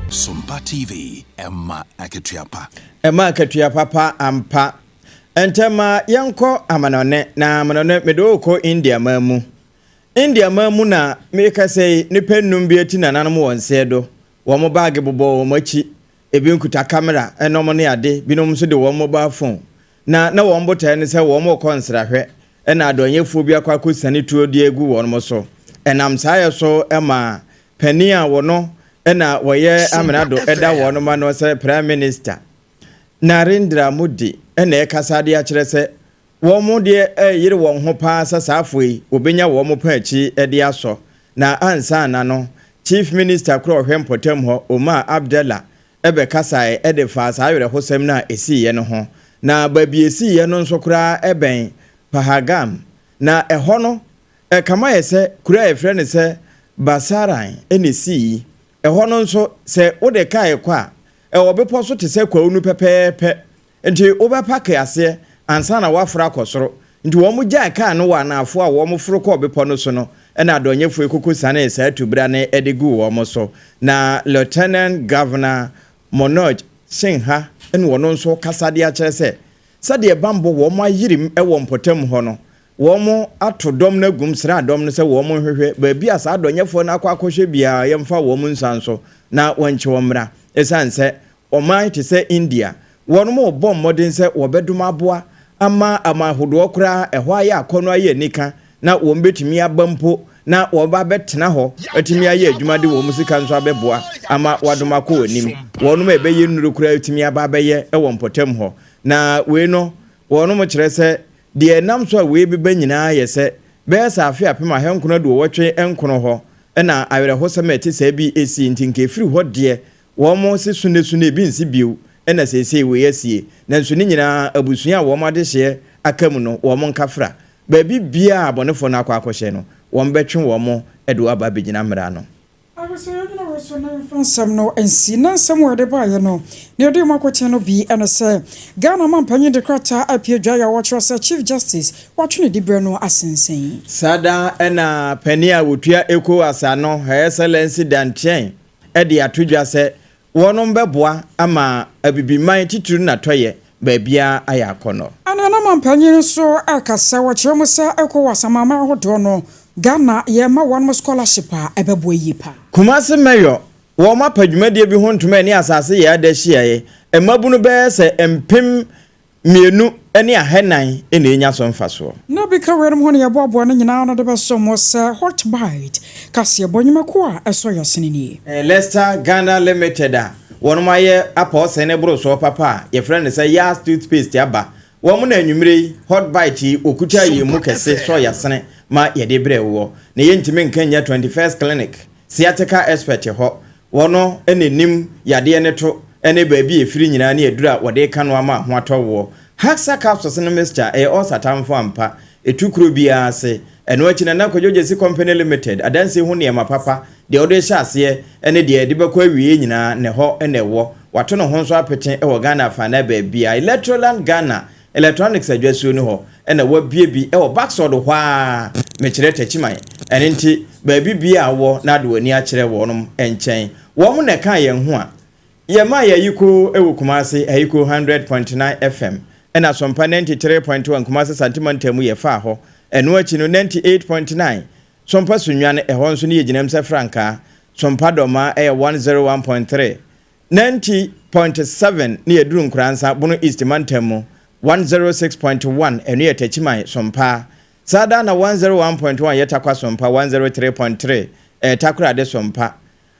Sompa TV Emma Akituapa
papa ampa entema yanko amanone na amanone medoko India mamu na meka sei nipa nnum bi ati na nanom wonse do wo mo bag bobo wo machi ebi nkuta camera enom ne ade binom so de wo mobile phone na wo mbota ne se wo mo konsrahwe na adonyefu bi akwa kosani tuo di egu wo no so enam saye so ema pania wo no na woye amenado eda wo no ma no se prime minister Narendra Modi ene ekasade a kire se wo mo de yire wo ho pa sasafoi obenya wo mo pa achi ede aso na ansa na no chief minister kro hwempotem ho Omar Abdallah ebe kasai ede fa sa ayere hosem na esi ye no ho na babi esi ye no nso kura eben Pahagam na eho no kama ye se kura efre ne se Basaran ene si eho no nso se ode kai kwa obepo so te se kwa unu pepepe nti obepake ase ansa na wafra kosoro nti wo mu gya ka no wa na afo a wo mu foro ko obepo no so no na adonyefu ekuku sane esa atubra na edegu wo mo so na Lieutenant Governor Monoj Singha en wono nso kasade a kire se sade bambo wo mo ayirim ewo mpotem ho no wo mo atodom na gum sra adom no se wo mo hwehwe ba bi asa adonyefu na akwa akohwe bia yemfa wo mu nsanso na wonche wo mra esanse oman te se India wono mo bom modern se wobedum aboa ama hodo okra eho aye akono aye nika na wo mbetumi abampo na wo ba betena ho atumi aye adwuma de wo musika nso abeboa ama wadoma ko onim wono mo ebeye nuru kura atumi aba abeye ewo mpotem ho na we no wono mo kire se de nam so a we bi banyina ye se be sa Appiah Apam henkono do wotwe enkono ho na awere ho se meti se bi esi ntinke firi ho de wɔn se sune bi nsi bio ɛna sese we yasie na nso ne nyinaa abusua a wɔn ade hye aka mu no wɔn nkafra baabi bia abɔnefo na akɔhye no wɔn bɛtwe wɔn ɛde aba begyina mmara no
Some no and see none somewhere the buyer no. Near the Makotano be and a say Ghana man penny the crata Appiah Apam watch Chief Justice watching the Breno Assensing.
Sada and Penia would hear ECOWAS no Her Excellency Dan Chain. Eddie Atuja said, one on Bebois, ama a bibi mighty to Natoye, babia ayakono. And a man penny so Akasa watch Romusa ECOWAS a mamma hotono. Ghana yema one scholarship ebeboy yipa. Kumasi mayor woma padwumade bi ho ntoma ani asase ya da hia e mabunu be se empem mienu ene ahenan ene nya so mfaso. Na bi ka werem ho ne yebobo ne nyina no de be so mo se hot bite kase bonyimako a eso yasene ni. Leicester Ghana Limited a wonoma ye apa ose ne bro so papa ye friend ne say Yas toothpaste aba wo mo na anwumre hot bite okuta ye mu kese so yasene ma yede bre wo ne ye ntime nkanya 21st clinic sciatica expert ho wono enenim yade ne to ene baabi efiri nyina ne edura wode kanu ama ho atowo haxa capsules ne mixture e all satamfo ampa etukuro bia ase eno akina na Judiciary company limited adanse ho ne papa de ode hya ase ene de de bekọ awie nyina ne ho ene wo wato no ho nso apete e wo Ghana fa na baabia Electroland Ghana electronics adwasu no ho ena wa bie e wo backside ho a mekire tachiman ene nti baabi bia wo na de wani a kire wo nom enchen wo mo ne kan ye ho a ye ma ya yiko ewo Kumasi ayiko 100.9 FM ena Sompa 93.1 Kumasi santimantamu ye fa ho eno achi no 98.9 Sompa sunwane ehon so ne yeginam se franka Sompa doma 101.3 90.7 ne yeduru nkransa bono East mantamu 106.1 eno ye tachiman Sompa sada na 101.1 yetakwa Sompa 103.3 takura de Sompa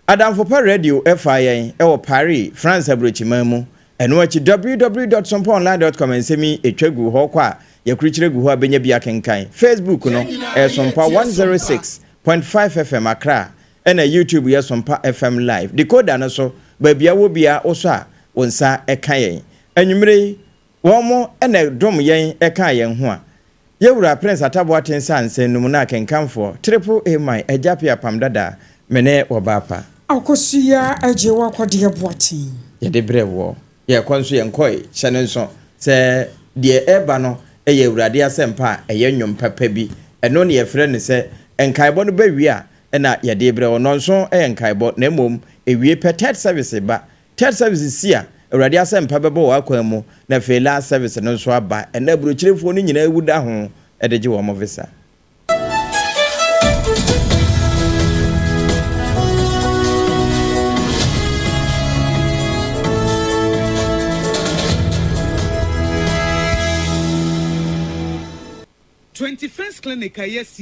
Adamfopa Radio FIN ewo Paris France abrochimamu eno achi www.sompaonline.com ensemi etwagu ho kwa yakurichire gu ho abenya bia kenkan Facebook no Sompa 106.5 FM Accra ena YouTube ya Sompa FM Live decoder no so babia wo bia oso a wonsa ekan yen anwumre womo ena dom yen ekan yen ho a yewura Prince Atabo Atensa nsennum na kenkanfo AAA Agya Appiah Apam Dadaa mene wobapa Akosua Agyiewaa Kodie boatin yede brewo ye kwanso ye nkoi hyenenso se de eba no eye urade asempa eye nwom papa bi eno ne ye frɛ ne se enkaibɔ no ba wi a na yede brewo no nso enkaibɔ na mom ewie pet service ba third service sia urade asempa bɛbɔ wa kwan mu na fe last service no nso aba na burochirefo no nyina ewuda ho edeje wo mo visa
21st clinic, yes,